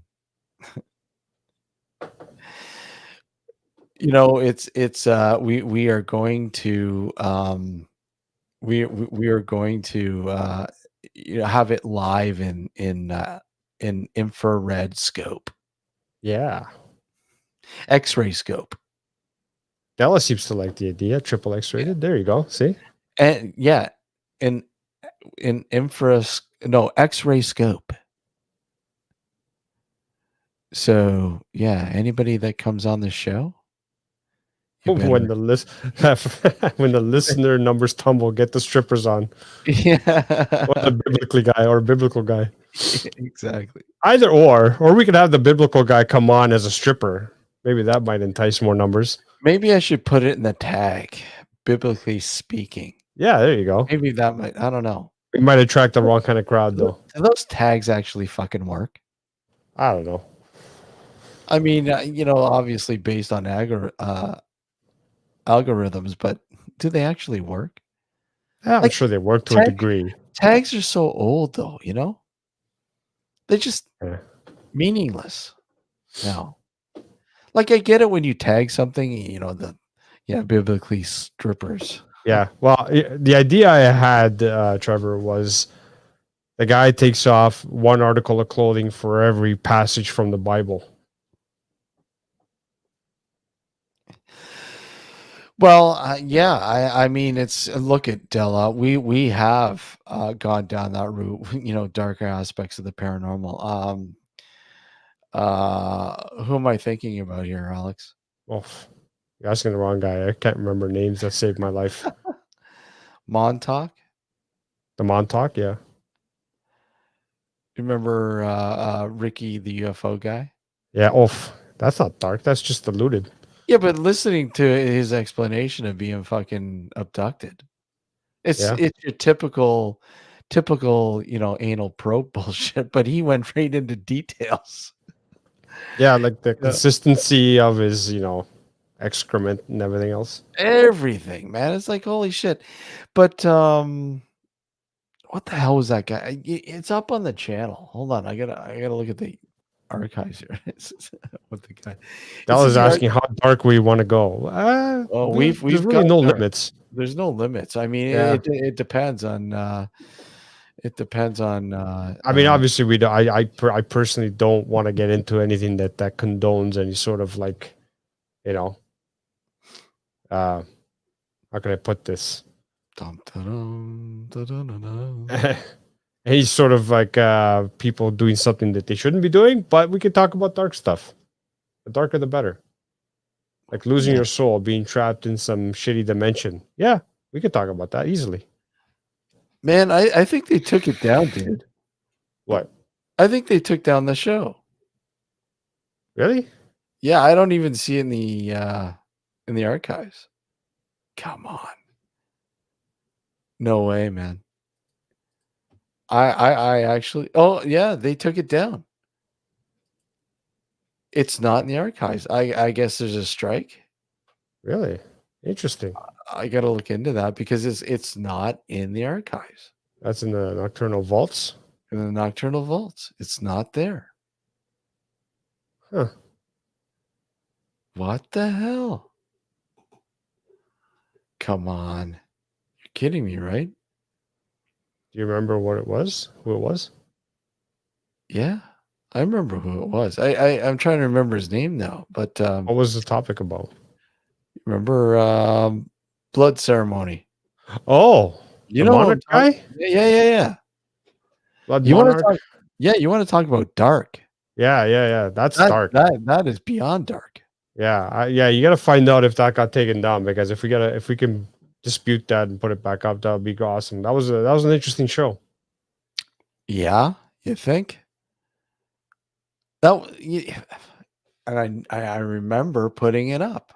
You know, it's we are going to we are going to you know, have it live in infrared scope. Yeah. X-ray scope. Della seems to like the idea. Triple X rated. There you go. See? And yeah, in X-ray scope. So yeah, anybody that comes on the show, When the listener numbers tumble, get the strippers on. Yeah. Or the biblical guy. Exactly. Either or we could have the biblical guy come on as a stripper. Maybe that might entice more numbers. Maybe I should put it in the tag, biblically speaking. Yeah, there you go. Maybe that might, I don't know. It might attract the wrong kind of crowd, though. Do those tags actually fucking work? I don't know. I mean, you know, obviously based on algorithms, but do they actually work? Yeah, I'm sure they work to a degree. Tags are so old, though, you know? They're just meaningless now. Like, I get it when you tag something, you know, biblically strippers. Yeah. Well, the idea I had, Trevor, was the guy takes off one article of clothing for every passage from the Bible. Well, yeah, I mean, it's look at Della. We have gone down that route, you know, darker aspects of the paranormal. Who am I thinking about here, Alex? Oh, you're asking the wrong guy. I can't remember names that saved my life. Montauk? The Montauk, yeah. Remember Ricky, the UFO guy? Yeah, that's not dark. That's just diluted. Yeah, but listening to his explanation of being fucking abducted, it's your typical, you know, anal probe bullshit. But he went right into details. Yeah, like the consistency of his, you know, excrement and everything else. Everything, man. It's like holy shit. But what the hell was that guy? It's up on the channel. Hold on, I gotta look at the archives here. What the guy? That was asking how dark we want to go. We've there's really no limits. There's no limits. I mean, it depends on. It depends on. I mean, obviously, we. I personally don't want to get into anything that condones any sort of like, you know. How can I put this? Any sort of like people doing something that they shouldn't be doing, but we can talk about dark stuff. The darker, the better. Like losing your soul, being trapped in some shitty dimension. Yeah, we could talk about that easily. Man, I think they took it down, dude. What? I think they took down the show. Really? Yeah, I don't even see it in the archives. Come on. No way, man. I actually, oh yeah, they took it down. It's not in the archives. I guess there's a strike. Really interesting. I got to look into that because it's not in the archives. That's in the Nocturnal Vaults. In the Nocturnal Vaults, it's not there. Huh. What the hell? Come on. You're kidding me, right? Do you remember what it was? Who it was? Yeah. I remember who it was. I'm trying to remember his name now, but What was the topic about? remember Blood Ceremony. Oh, You the know what Monarch I'm guy? Yeah. Blood You want to Monarch? talk? You want to talk about dark? Yeah. That's dark. That is beyond dark. Yeah, you got to find out if that got taken down, because if we can dispute that and put it back up, that would be awesome. That was an interesting show. Yeah, you think? And I remember putting it up.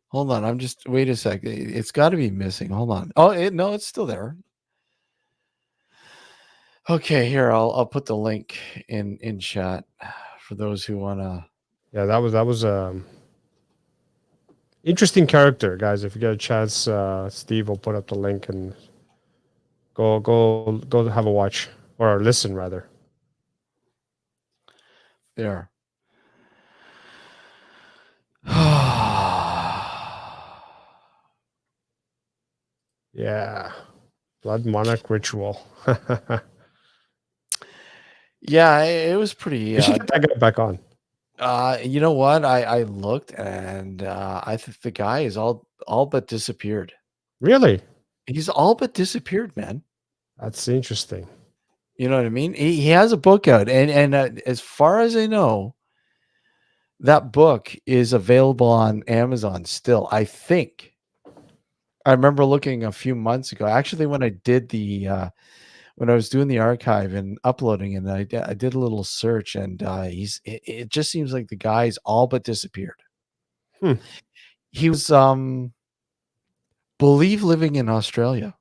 Hold on, wait a sec. It's got to be missing. Hold on. Oh, no, it's still there. Okay, here I'll put the link in chat for those who want to. Yeah, that was interesting character, guys. If you get a chance, Steve will put up the link and go have a watch, or listen rather. There. Yeah, Blood Monarch Ritual. Yeah, it was pretty. We should get that guy back on. You know what? I looked and I think the guy is all but disappeared. Really? He's all but disappeared, man. That's interesting. You know what I mean? He has a book out, and as far as I know, that book is available on Amazon still. I think. I remember looking a few months ago, actually, when I did when I was doing the archive and uploading, and I did a little search, and it just seems like the guy's all but disappeared. He was believe living in Australia.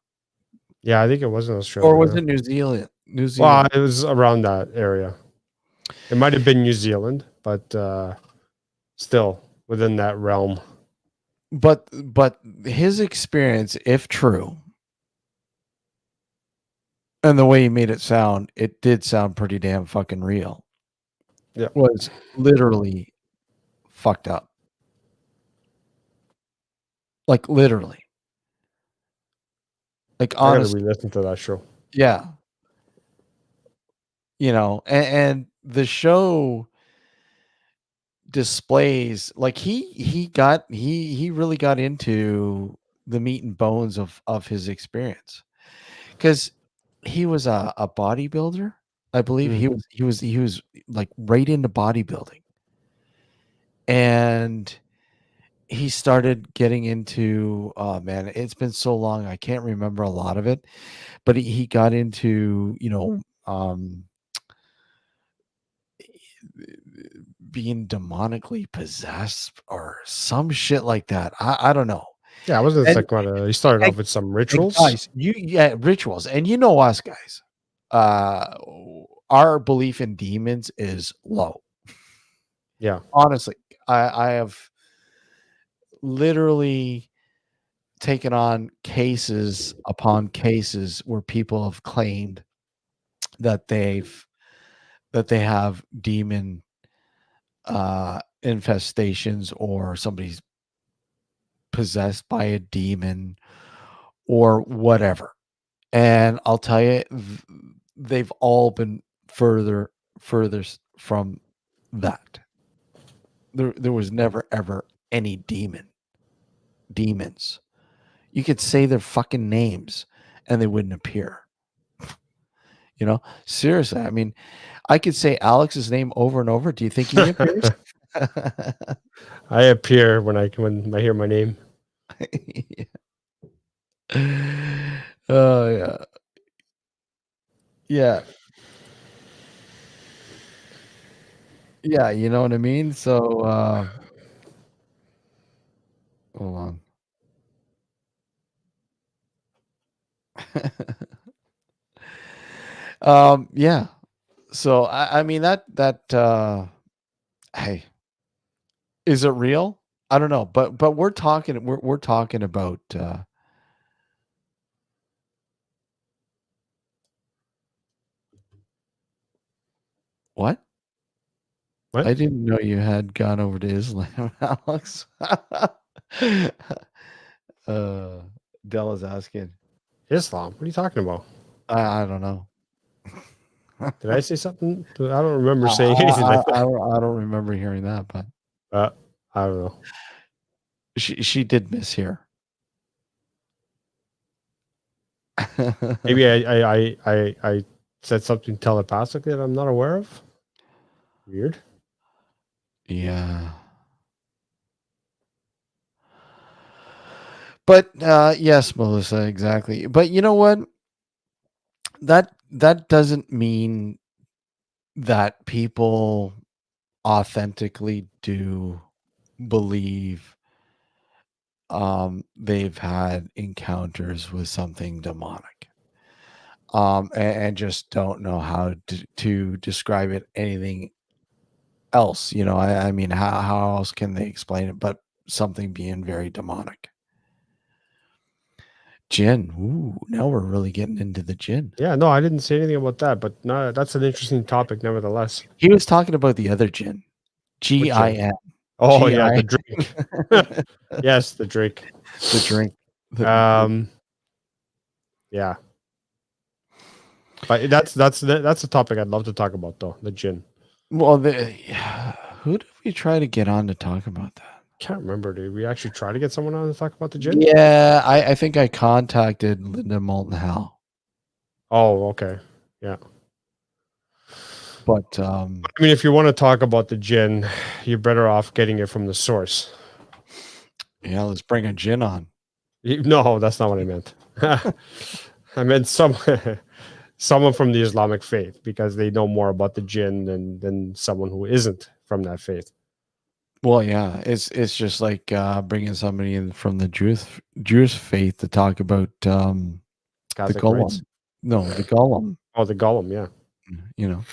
Yeah, I think it was in Australia. Or was it New Zealand? Well, it was around that area. It might have been New Zealand, but still within that realm. But his experience, if true, and the way he made it did sound pretty damn fucking real. Yeah. Was literally fucked up. Like literally. Like honestly. I gotta re-listen to that show. Yeah. You know, and the show displays like he really got into the meat and bones of his experience, because he was a bodybuilder. I believe he was like right into bodybuilding, and he started getting into, oh man, it's been so long I can't remember a lot of it, but he got into, being demonically possessed or some shit like that. I don't know. Yeah, wasn't it like he started off with some rituals? Guys, rituals. And you know us guys. Our belief in demons is low. Yeah. Honestly, I have literally taken on cases upon cases where people have claimed that they have demon infestations, or somebody's possessed by a demon or whatever. And I'll tell you, they've all been furthest from that. There was never ever any demons. You could say their fucking names and they wouldn't appear. You know, seriously. I mean, I could say Alex's name over and over. Do you think he appears? I appear when I hear my name. Oh yeah. Yeah. Yeah, you know what I mean? So hold on. Yeah. So I mean that Hey, is it real? I don't know, but we're talking about what? What? I didn't know you had gone over to Islam, Alex. uh, Della's asking. Islam? What are you talking about? I don't know. Did I say something? I don't remember I, saying anything I, like I, that. don't, I don't remember hearing that, but I don't know. she did mishear. Maybe I said something telepathically that I'm not aware of. Weird. Yeah. But yes, Melissa, exactly. But you know what? That doesn't mean that people authentically do believe they've had encounters with something demonic. And just don't know how to describe it anything else. You know, I mean, how else can they explain it but something being very demonic? Jinn. Ooh, now we're really getting into the jinn. Yeah, no, I didn't say anything about that, but no, that's an interesting topic, nevertheless. He was talking about the other jinn. G-I-N. Oh yeah, the G-I-N. drink. Yes, the drink. The drink. Yeah. But that's a topic I'd love to talk about, though. The gin. Well, who did we try to get on to talk about that? Can't remember. Did we actually try to get someone on to talk about the gin? Yeah, I think I contacted Linda Moulton Howe. Oh, okay. Yeah. But I mean, if you want to talk about the gin, you're better off getting it from the source. Yeah, let's bring a gin on. No, that's not what I meant. I meant someone from the Islamic faith, because they know more about the jinn than someone who isn't from that faith. Well, yeah, it's just like bringing somebody in from the Jewish faith to talk about the Catholic golem. rites. No, the golem. Oh, the golem, yeah. You know,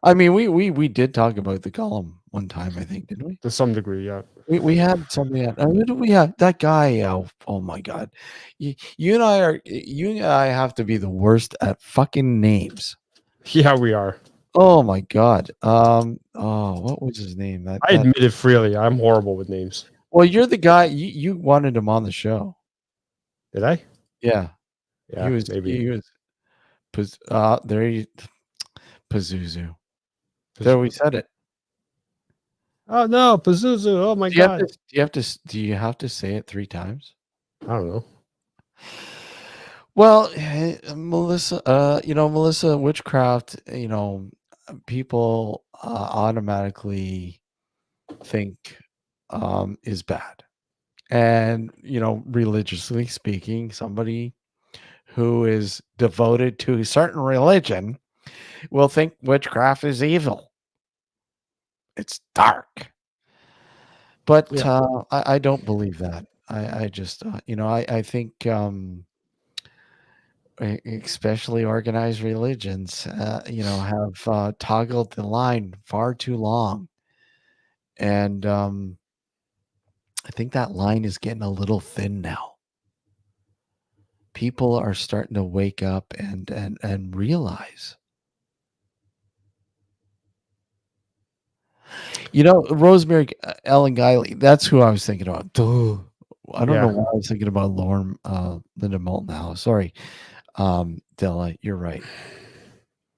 I mean, we did talk about the golem one time, I think, didn't we? To some degree, yeah. We had somebody. Who did we have? That guy. Oh my God, you and I have to be the worst at fucking names. Yeah, we are. Oh my God. Oh, what was his name? I admit it freely. I'm horrible with names. Well, you're the guy. You wanted him on the show. Did I? Yeah. Yeah, He was. maybe. He was. There you. Pazuzu. There we said it. Oh no, Pazuzu! Oh my Do you god! Do you have to say it 3 times? I don't know. Well, Melissa. Melissa, witchcraft. People automatically think is bad, and religiously speaking, somebody who is devoted to a certain religion will think witchcraft is evil. It's dark. But I don't believe that. I just I think especially organized religions have toggled the line far too long, and I think that line is getting a little thin now. People are starting to wake up and realize. Rosemary Ellen Guiley, that's who I was thinking about. Duh. I don't know why I was thinking about Linda Moulton Howe. Sorry, Della, you're right.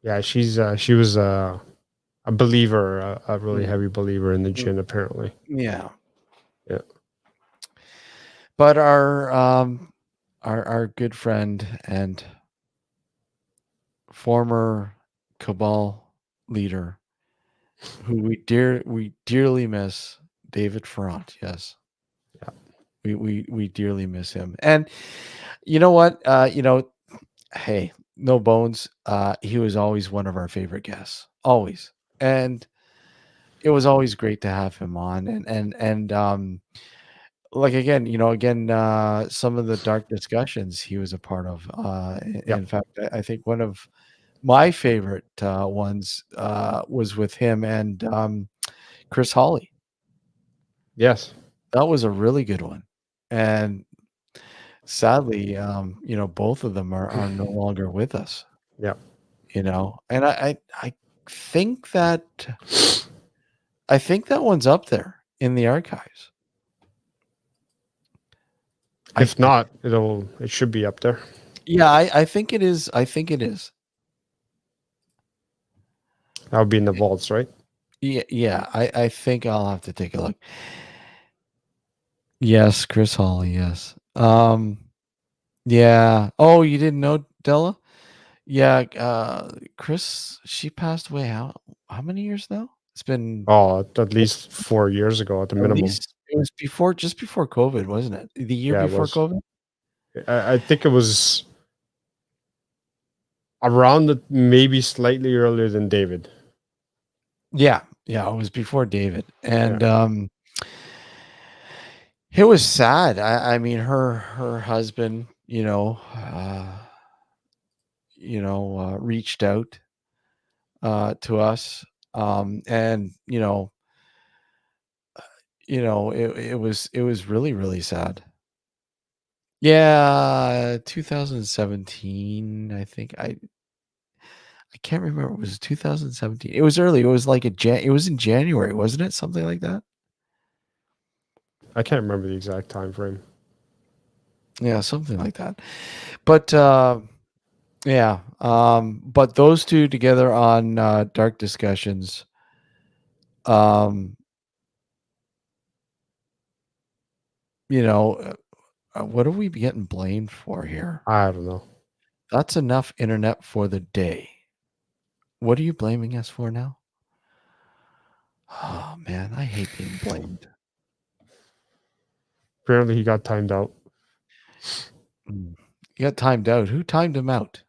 Yeah, she was a believer, a really heavy believer in the jinn, apparently. Yeah. Yeah. But our good friend and former cabal leader, who we dearly miss, David Ferrand. Yes. Yeah. We dearly miss him. And you know what? Hey, no bones. He was always one of our favorite guests. Always. And it was always great to have him on. And like again, some of the dark discussions he was a part of. In fact, I think one of my favorite ones was with him and Chris Hawley. Yes. That was a really good one. And sadly, both of them are no longer with us. Yeah. And I think that one's up there in the archives. If not, it should be up there. Yeah, I think it is. I think it is. That would be in the vaults, right? Yeah. I think I'll have to take a look. Yes, Chris Hawley. Yes. Yeah. Oh, you didn't know Della? Yeah. Chris, she passed away. How many years now? It's been Oh, at least 4 years ago at the at minimum. least it was just before COVID, wasn't it? The year Yeah, it before was. COVID. I think it was around maybe slightly earlier than David. Yeah. It was before David, and it was sad. I mean, her husband, reached out to us, and it was really, really sad. Yeah, 2017. I think I can't remember. It was 2017. It was early. It was like it was in January, wasn't it? Something like that. I can't remember the exact time frame. Yeah, something like that. But yeah. But those two together on Dark Discussions. What are we getting blamed for here? I don't know. That's enough internet for the day. What are you blaming us for now? Oh man, I hate being blamed. Apparently, he got timed out. You got timed out. Who timed him out?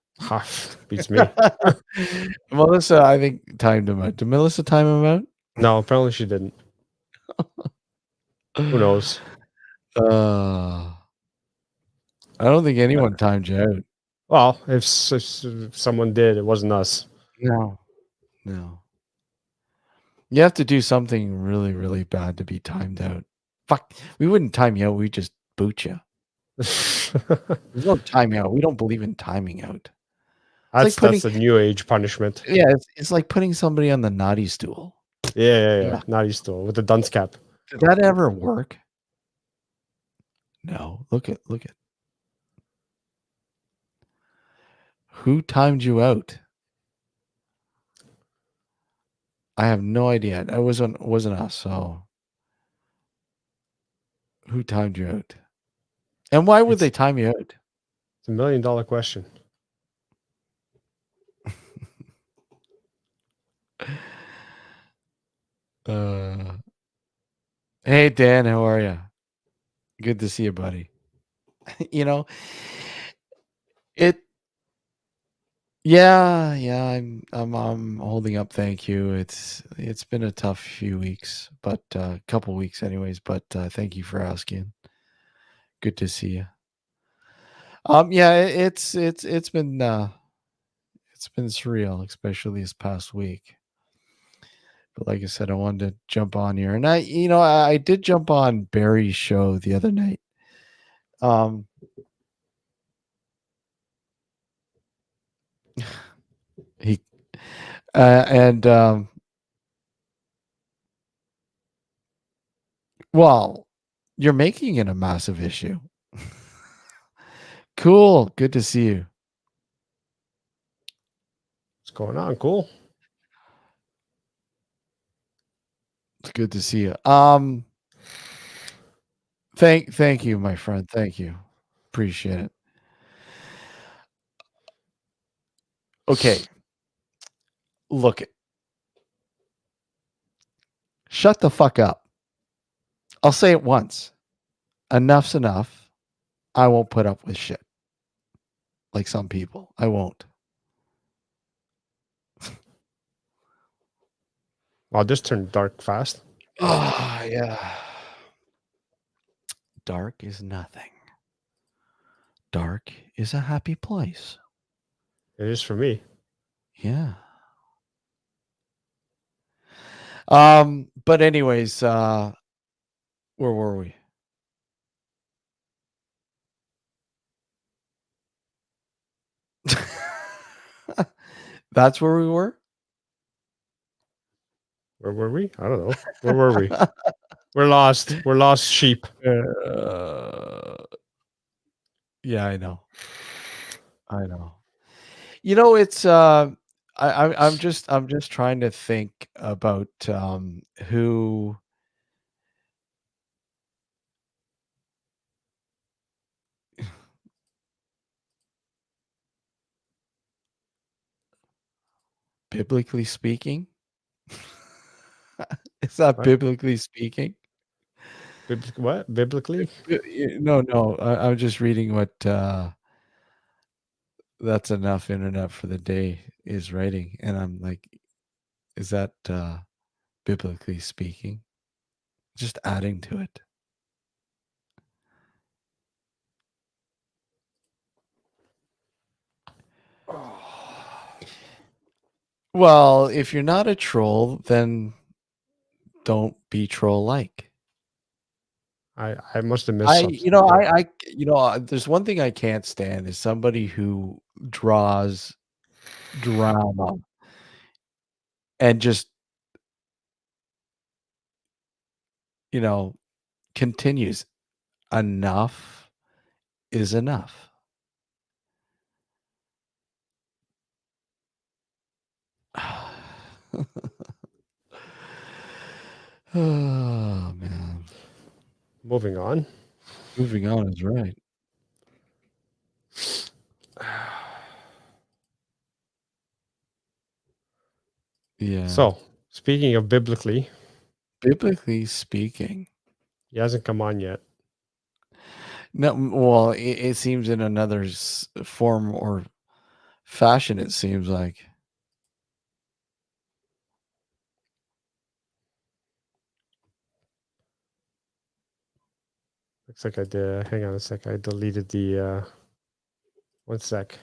Beats me. Melissa, I think, timed him out. Did Melissa time him out? No, apparently she didn't. Who knows? I don't think anyone timed you out. Well, if someone did, it wasn't us. No. You have to do something really, really bad to be timed out. Fuck, we wouldn't time you out. We'd just boot you. There's no time out. We don't believe in timing out. That's putting- the new age punishment. Yeah, it's like putting somebody on the naughty stool. Yeah. Naughty stool with the dunce cap. Did that ever work? No. Look at. Who timed you out? I have no idea. It wasn't us. So, who timed you out? And why would they time you out? It's $1 million question. Hey Dan, how are you? Good to see you, buddy. I'm holding up. Thank you. It's been a tough few weeks, but couple weeks anyways, but thank you for asking. Good to see you. It's been surreal, especially this past week. But like I said, I wanted to jump on here, and I did jump on Barry's show the other night. Well, you're making it a massive issue. Cool. Good to see you. What's going on? Cool. It's good to see you. Thank you, my friend. Thank you. Appreciate it. Okay. Look it. Shut the fuck up. I'll say it once. Enough's enough. I won't put up with shit. Like some people. I won't. Wow, this turned dark fast. Oh, yeah. Dark is nothing. Dark is a happy place. It is for me. Yeah. But anyways, where were we? That's where we were. Where were we? I don't know. Where were we? We're lost. We're lost sheep. Yeah, I know. I know. You know, it's I'm just trying to think about who biblically speaking. Is that What? biblically speaking? What? Biblically? No. I'm just reading what That's Enough Internet for the Day is writing, and I'm like, is that biblically speaking? Just adding to it. Well, if you're not a troll, then don't be troll-like. I must have missed something. There's one thing I can't stand is somebody who draws drama and just, continues. Enough is enough. Oh man. Moving on. Moving on is right. Yeah. So, speaking of biblically, biblically speaking, he hasn't come on yet. no, well, it seems in another form or fashion. It seems like. Looks like I did. Hang on a sec. I deleted the. 1 sec.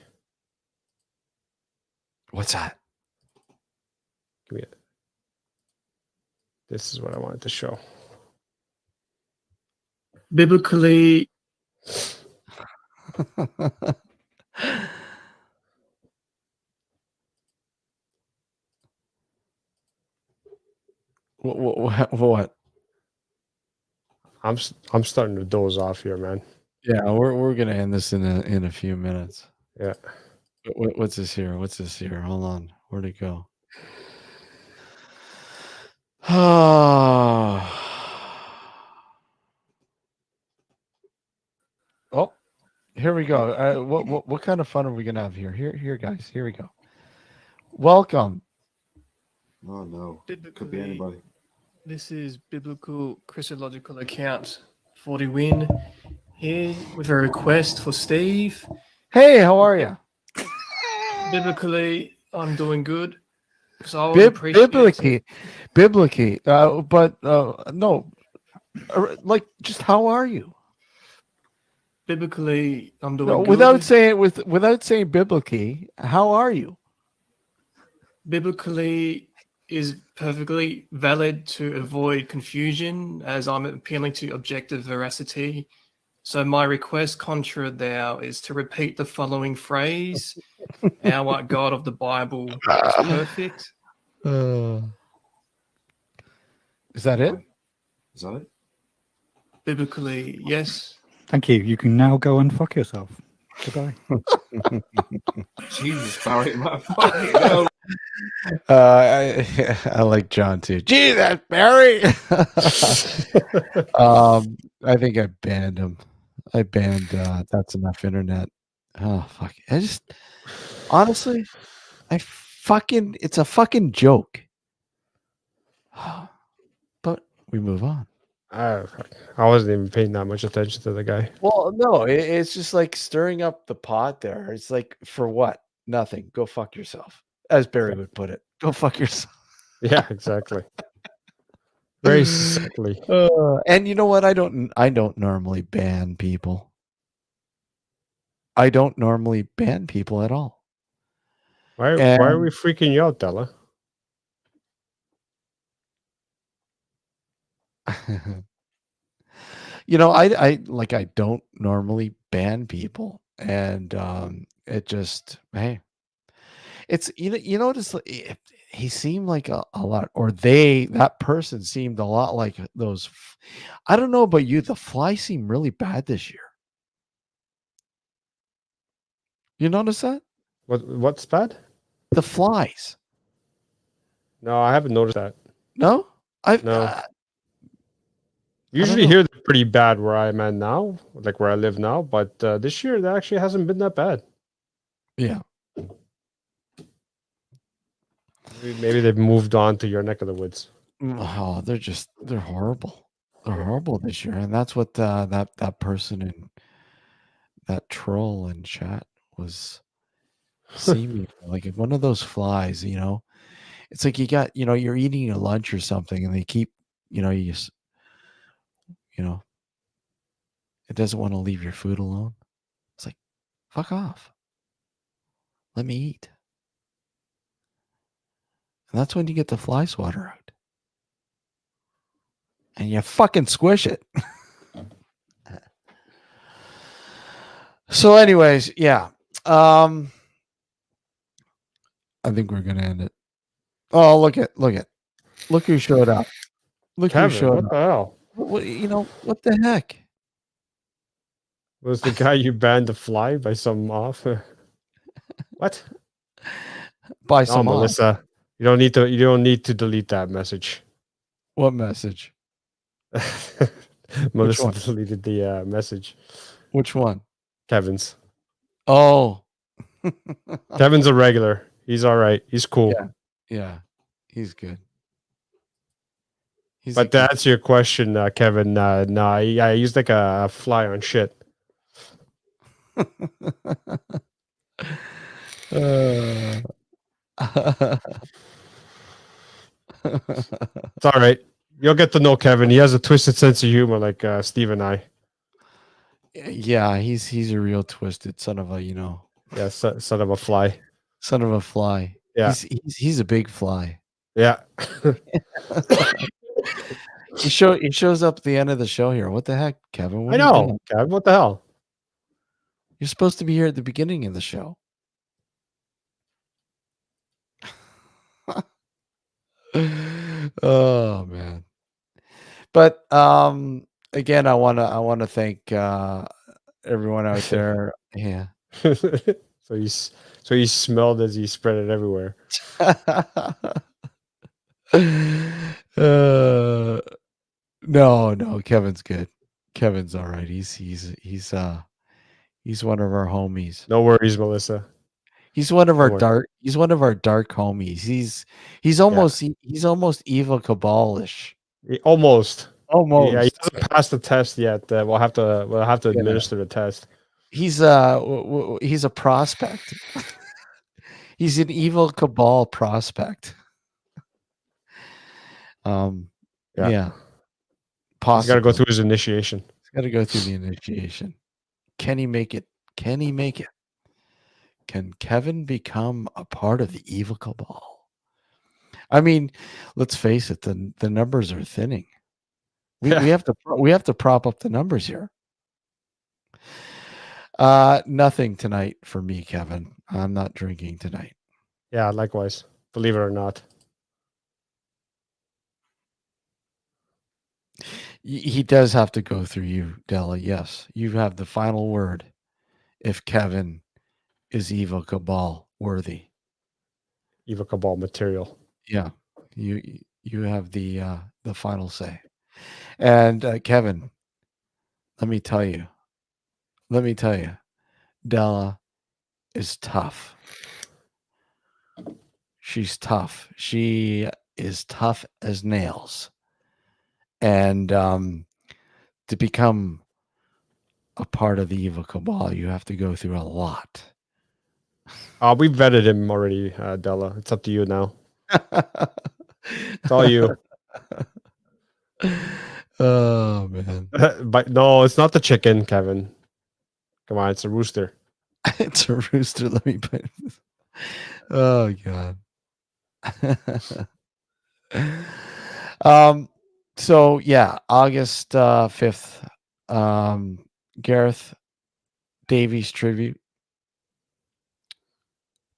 What's that? Give me it. This is what I wanted to show. Biblically, What? I'm starting to doze off here, man. Yeah, we're gonna end this in a few minutes. Yeah. What's this here? What's this here? Hold on. Where'd it go? Oh, here we go. What kind of fun are we gonna have here? Here, guys. Here we go. Welcome. Oh no. Could be biblically, anybody. this is biblical Christological account 40 win here with a request for Steve. Hey, how are you? Biblically, I'm doing good. So I would appreciate Biblically, but no, like, just how are you? Biblically, I'm doing No, good. without saying biblically, how are you? Biblically is perfectly valid to avoid confusion, as I'm appealing to objective veracity. So my request contra thou is to repeat the following phrase: "Our God of the Bible is perfect." Is that it? Is that it? Biblically, yes. Thank you. You can now go and fuck yourself. Goodbye. Jesus, Barry, man. Fucking hell. I like John too. Jesus, Barry. I think I banned him. I banned That's Enough Internet. Oh fuck! Honestly, it's a fucking joke. But we move on. I wasn't even paying that much attention to the guy. Well, no, it's just like stirring up the pot there. It's like, for what? Nothing. Go fuck yourself, as Barry would put it. Go fuck yourself. Yeah, exactly. Very sickly. And you know what? I don't normally ban people. I don't normally ban people at all. Why are we freaking you out, Della? I don't normally ban people, and it just hey, it's notice he seemed like a lot, or that person seemed a lot like those. I don't know about you, the fly seemed really bad this year. You notice that What's bad? the flies? No, I haven't noticed that. No, I've No. don't Usually know. here they're pretty bad where I'm at now, like where I live now. But this year that actually hasn't been that bad. Yeah. Maybe they've moved on to your neck of the woods. Oh, they're horrible. They're horrible this year, and that's what that person in that troll in chat was seeming like one of those flies. It's like you're eating your lunch or something, and they keep you just it doesn't want to leave your food alone. It's like, fuck off. Let me eat. And that's when you get the fly swatter out. And you fucking squish it. So, anyways, yeah. I think we're gonna end it. Oh, look who showed up. Look who Kevin, showed what up. the hell? What the heck? Was the guy you banned the fly by some off? What? By No, some off. Melissa. You don't need to delete that message. What message? Melissa one? deleted the message. Which one? Kevin's. Oh. Kevin's a regular. He's all right. He's cool. Yeah. He's good. He's But to answer your question, Kevin, no, I used like a fly on shit. It's all right. You'll get to know Kevin. He has a twisted sense of humor, like Steve and I. Yeah, he's a real twisted son of a Yeah, son of a fly. son of a fly. Yeah. He's a big fly. Yeah. He shows up at the end of the show here. What the heck, Kevin? What I are you know, doing? Kevin. What the hell? You're supposed to be here at the beginning of the show. Oh man. But again, I wanna thank everyone out there. Yeah. So he smelled as he spread it everywhere. No, Kevin's good. Kevin's all right. He's one of our homies. No worries, Melissa. He's one of our worry. dark homies. He's almost evil cabalish. Almost. Almost. Yeah, he doesn't pass the test yet. We'll have to administer the test. He's a prospect. He's an evil cabal prospect. Yeah. He's got to go through his initiation. He's got to go through the initiation. Can he make it? Can he make it? Can Kevin become a part of the evil cabal? I mean, let's face it, the numbers are thinning. We have to prop up the numbers here. Nothing tonight for me, Kevin. I'm not drinking tonight. Yeah, likewise. Believe it or not. He does have to go through you, Della. Yes, you have the final word. If Kevin is evil cabal worthy, Evil cabal material. yeah, you have the final say. And Kevin, let me tell you, Della is tough. She's tough. She is tough as nails. And to become a part of the evil cabal, you have to go through a lot. We vetted him already, Della. It's up to you now. It's all you. Oh man. But no, it's not the chicken, Kevin. Come on, it's a rooster. It's a rooster. Let me put this. Oh god. So yeah, August 5th, Gareth Davies tribute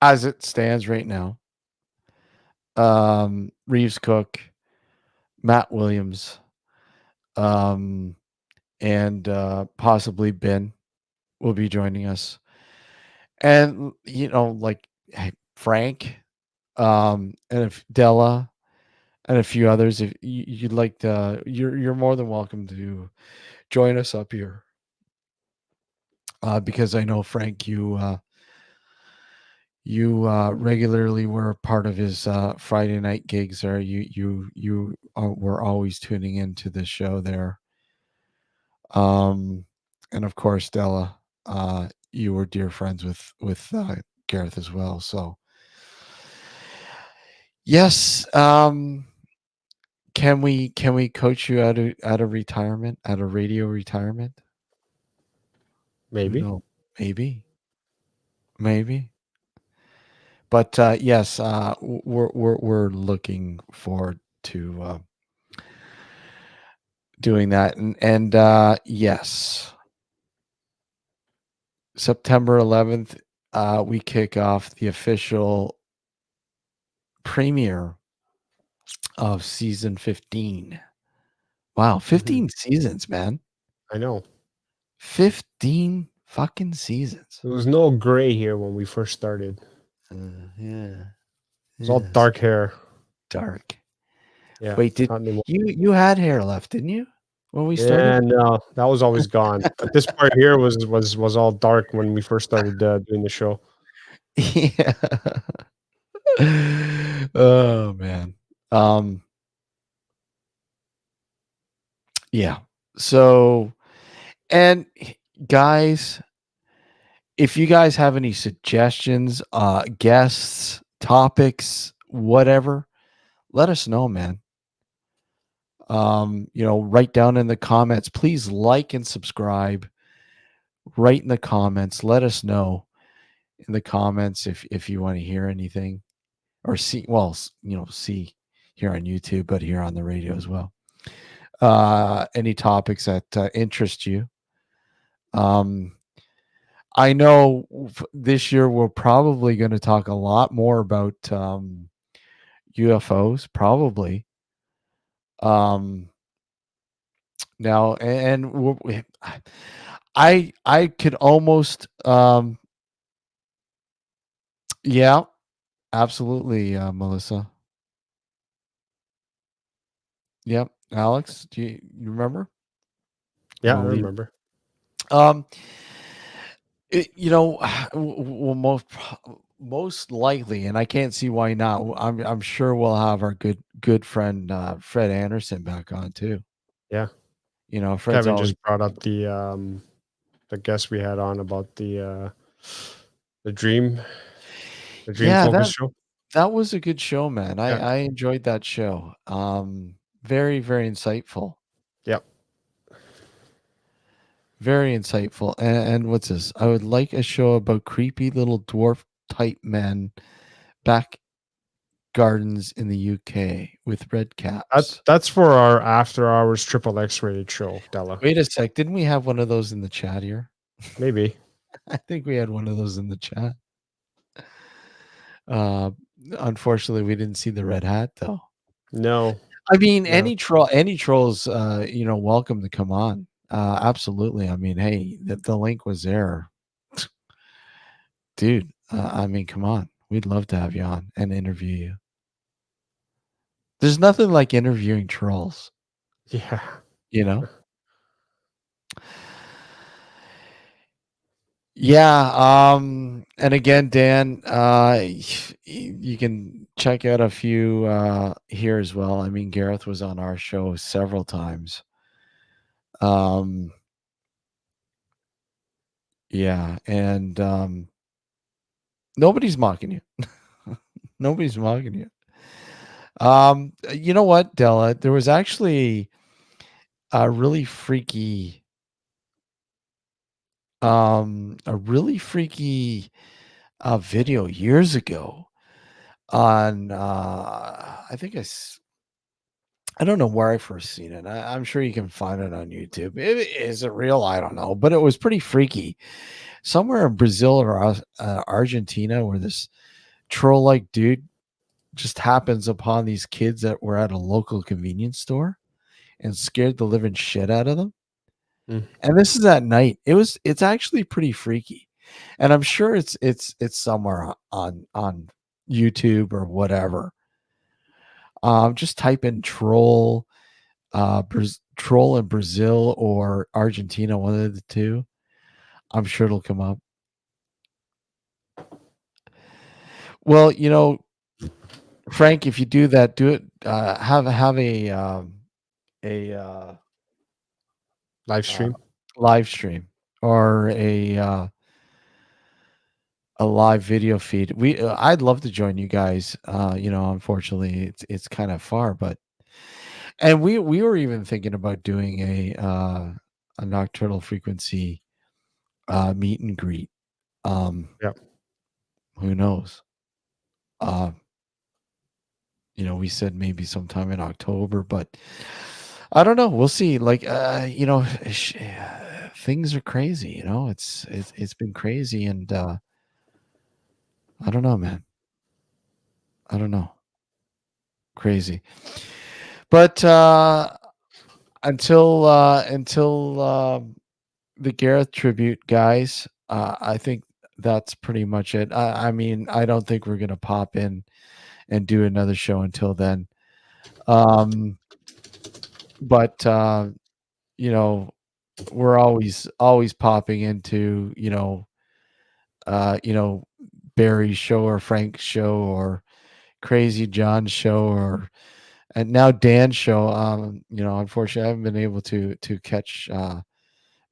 as it stands right now. Reeves Cook, Matt Williams, and possibly Ben will be joining us. And like Frank, and if Della and a few others, if you'd like to, you're more than welcome to join us up here. Because I know Frank, you regularly were part of his Friday night gigs, or were always tuning into the show there. And of course, Della, you were dear friends with Gareth as well. So yes, can we coach you out of retirement, out of radio retirement? Maybe. No, maybe. But yes, we're looking forward to doing that, and yes, September 11th, we kick off the official premiere of season 15. Wow, 15 seasons, man. I know. 15 fucking seasons. There was no gray here when we first started. Yeah. It was all dark hair. Dark. Yeah. Wait, did not anymore. you had hair left, didn't you? When we Yeah, started? no, that was always gone. But this part here was all dark when we first started doing the show. Yeah. Oh man. Yeah. So, and guys, if you guys have any suggestions, guests, topics, whatever, let us know, man. Write down in the comments. Please like and subscribe. Write in the comments. Let us know in the comments if you want to hear anything or see. Well, see here on YouTube, but here on the radio as well. Any topics that interest you. I know this year we're probably going to talk a lot more about UFOs, probably. Now, and I could almost, yeah, absolutely, Melissa. Yep, Alex, do you remember? Yeah, I We'll leave- remember. Well, most likely, and I can't see why not. I'm sure we'll have our good friend Fred Anderson back on too. Yeah. Fred's Kevin always just brought up the guest we had on about the dream focus show. that was a good show, man. Yeah. I enjoyed that show. Very, very insightful. Yep. Very insightful. And what's this? I would like a show about creepy little dwarf type men back gardens in the UK with red caps. That's for our after hours triple X rated show, Della. Wait a sec. Didn't we have one of those in the chat here? Maybe. I think we had one of those in the chat. Unfortunately, we didn't see the red hat though. No. I mean, No. any trolls, welcome to come on. Absolutely. I mean, hey, the link was there, dude. I mean, come on. We'd love to have you on and interview you. There's nothing like interviewing trolls. Yeah. Yeah. And again, Dan, you can check out a few here as well. I mean, Gareth was on our show several times. Yeah, and nobody's mocking you. Nobody's mocking you. You know what, Della? There was actually a really freaky video years ago on I think I don't know where I first seen it. I'm sure you can find it on YouTube. Is it real? I don't know, but it was pretty freaky. Somewhere in Brazil or Argentina, where this troll-like dude just happens upon these kids that were at a local convenience store and scared the living shit out of them. And this is at night. It's actually pretty freaky, and I'm sure it's somewhere on YouTube or whatever. Just type in troll in Brazil or Argentina, one of the two. I'm sure it'll come up. Well, Frank, if you do that, do it. Have a Live stream. live stream or a live video feed. I'd love to join you guys. Unfortunately, it's kind of far, and we were even thinking about doing a Nocturnal Frequency meet and greet. Yep. Who knows? We said maybe sometime in October, but I don't know. We'll see. Like, things are crazy. It's been crazy, and I don't know, man. I don't know. Crazy, but until the Gareth tribute, guys, I think that's pretty much it. I mean, I don't think we're gonna pop in and do another show until then. But we're always popping into Barry's show or Frank's show or Crazy John's show and now Dan's show. Unfortunately, I haven't been able to catch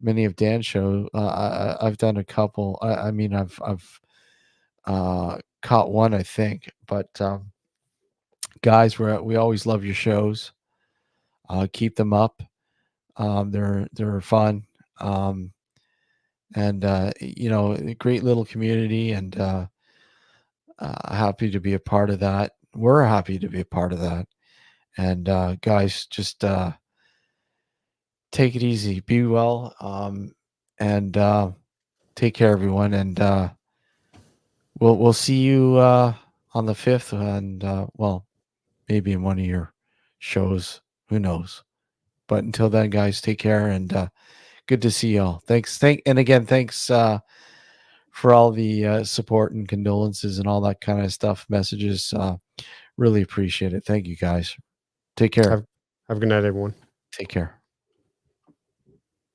many of Dan's show. I've done a couple. I've caught one, I think. But guys, we always love your shows. Keep them up. They're fun. And a great little community, and happy to be a part of that. We're happy to be a part of that. And guys, just take it easy, be well, and take care, everyone. And we'll see you on the 5th, and maybe in one of your shows. Who knows? But until then, guys, take care, and good to see y'all. Thanks. And again, thanks for all the support and condolences and all that kind of stuff, messages. Really appreciate it. Thank you, guys. Take care. Have a good night, everyone. Take care.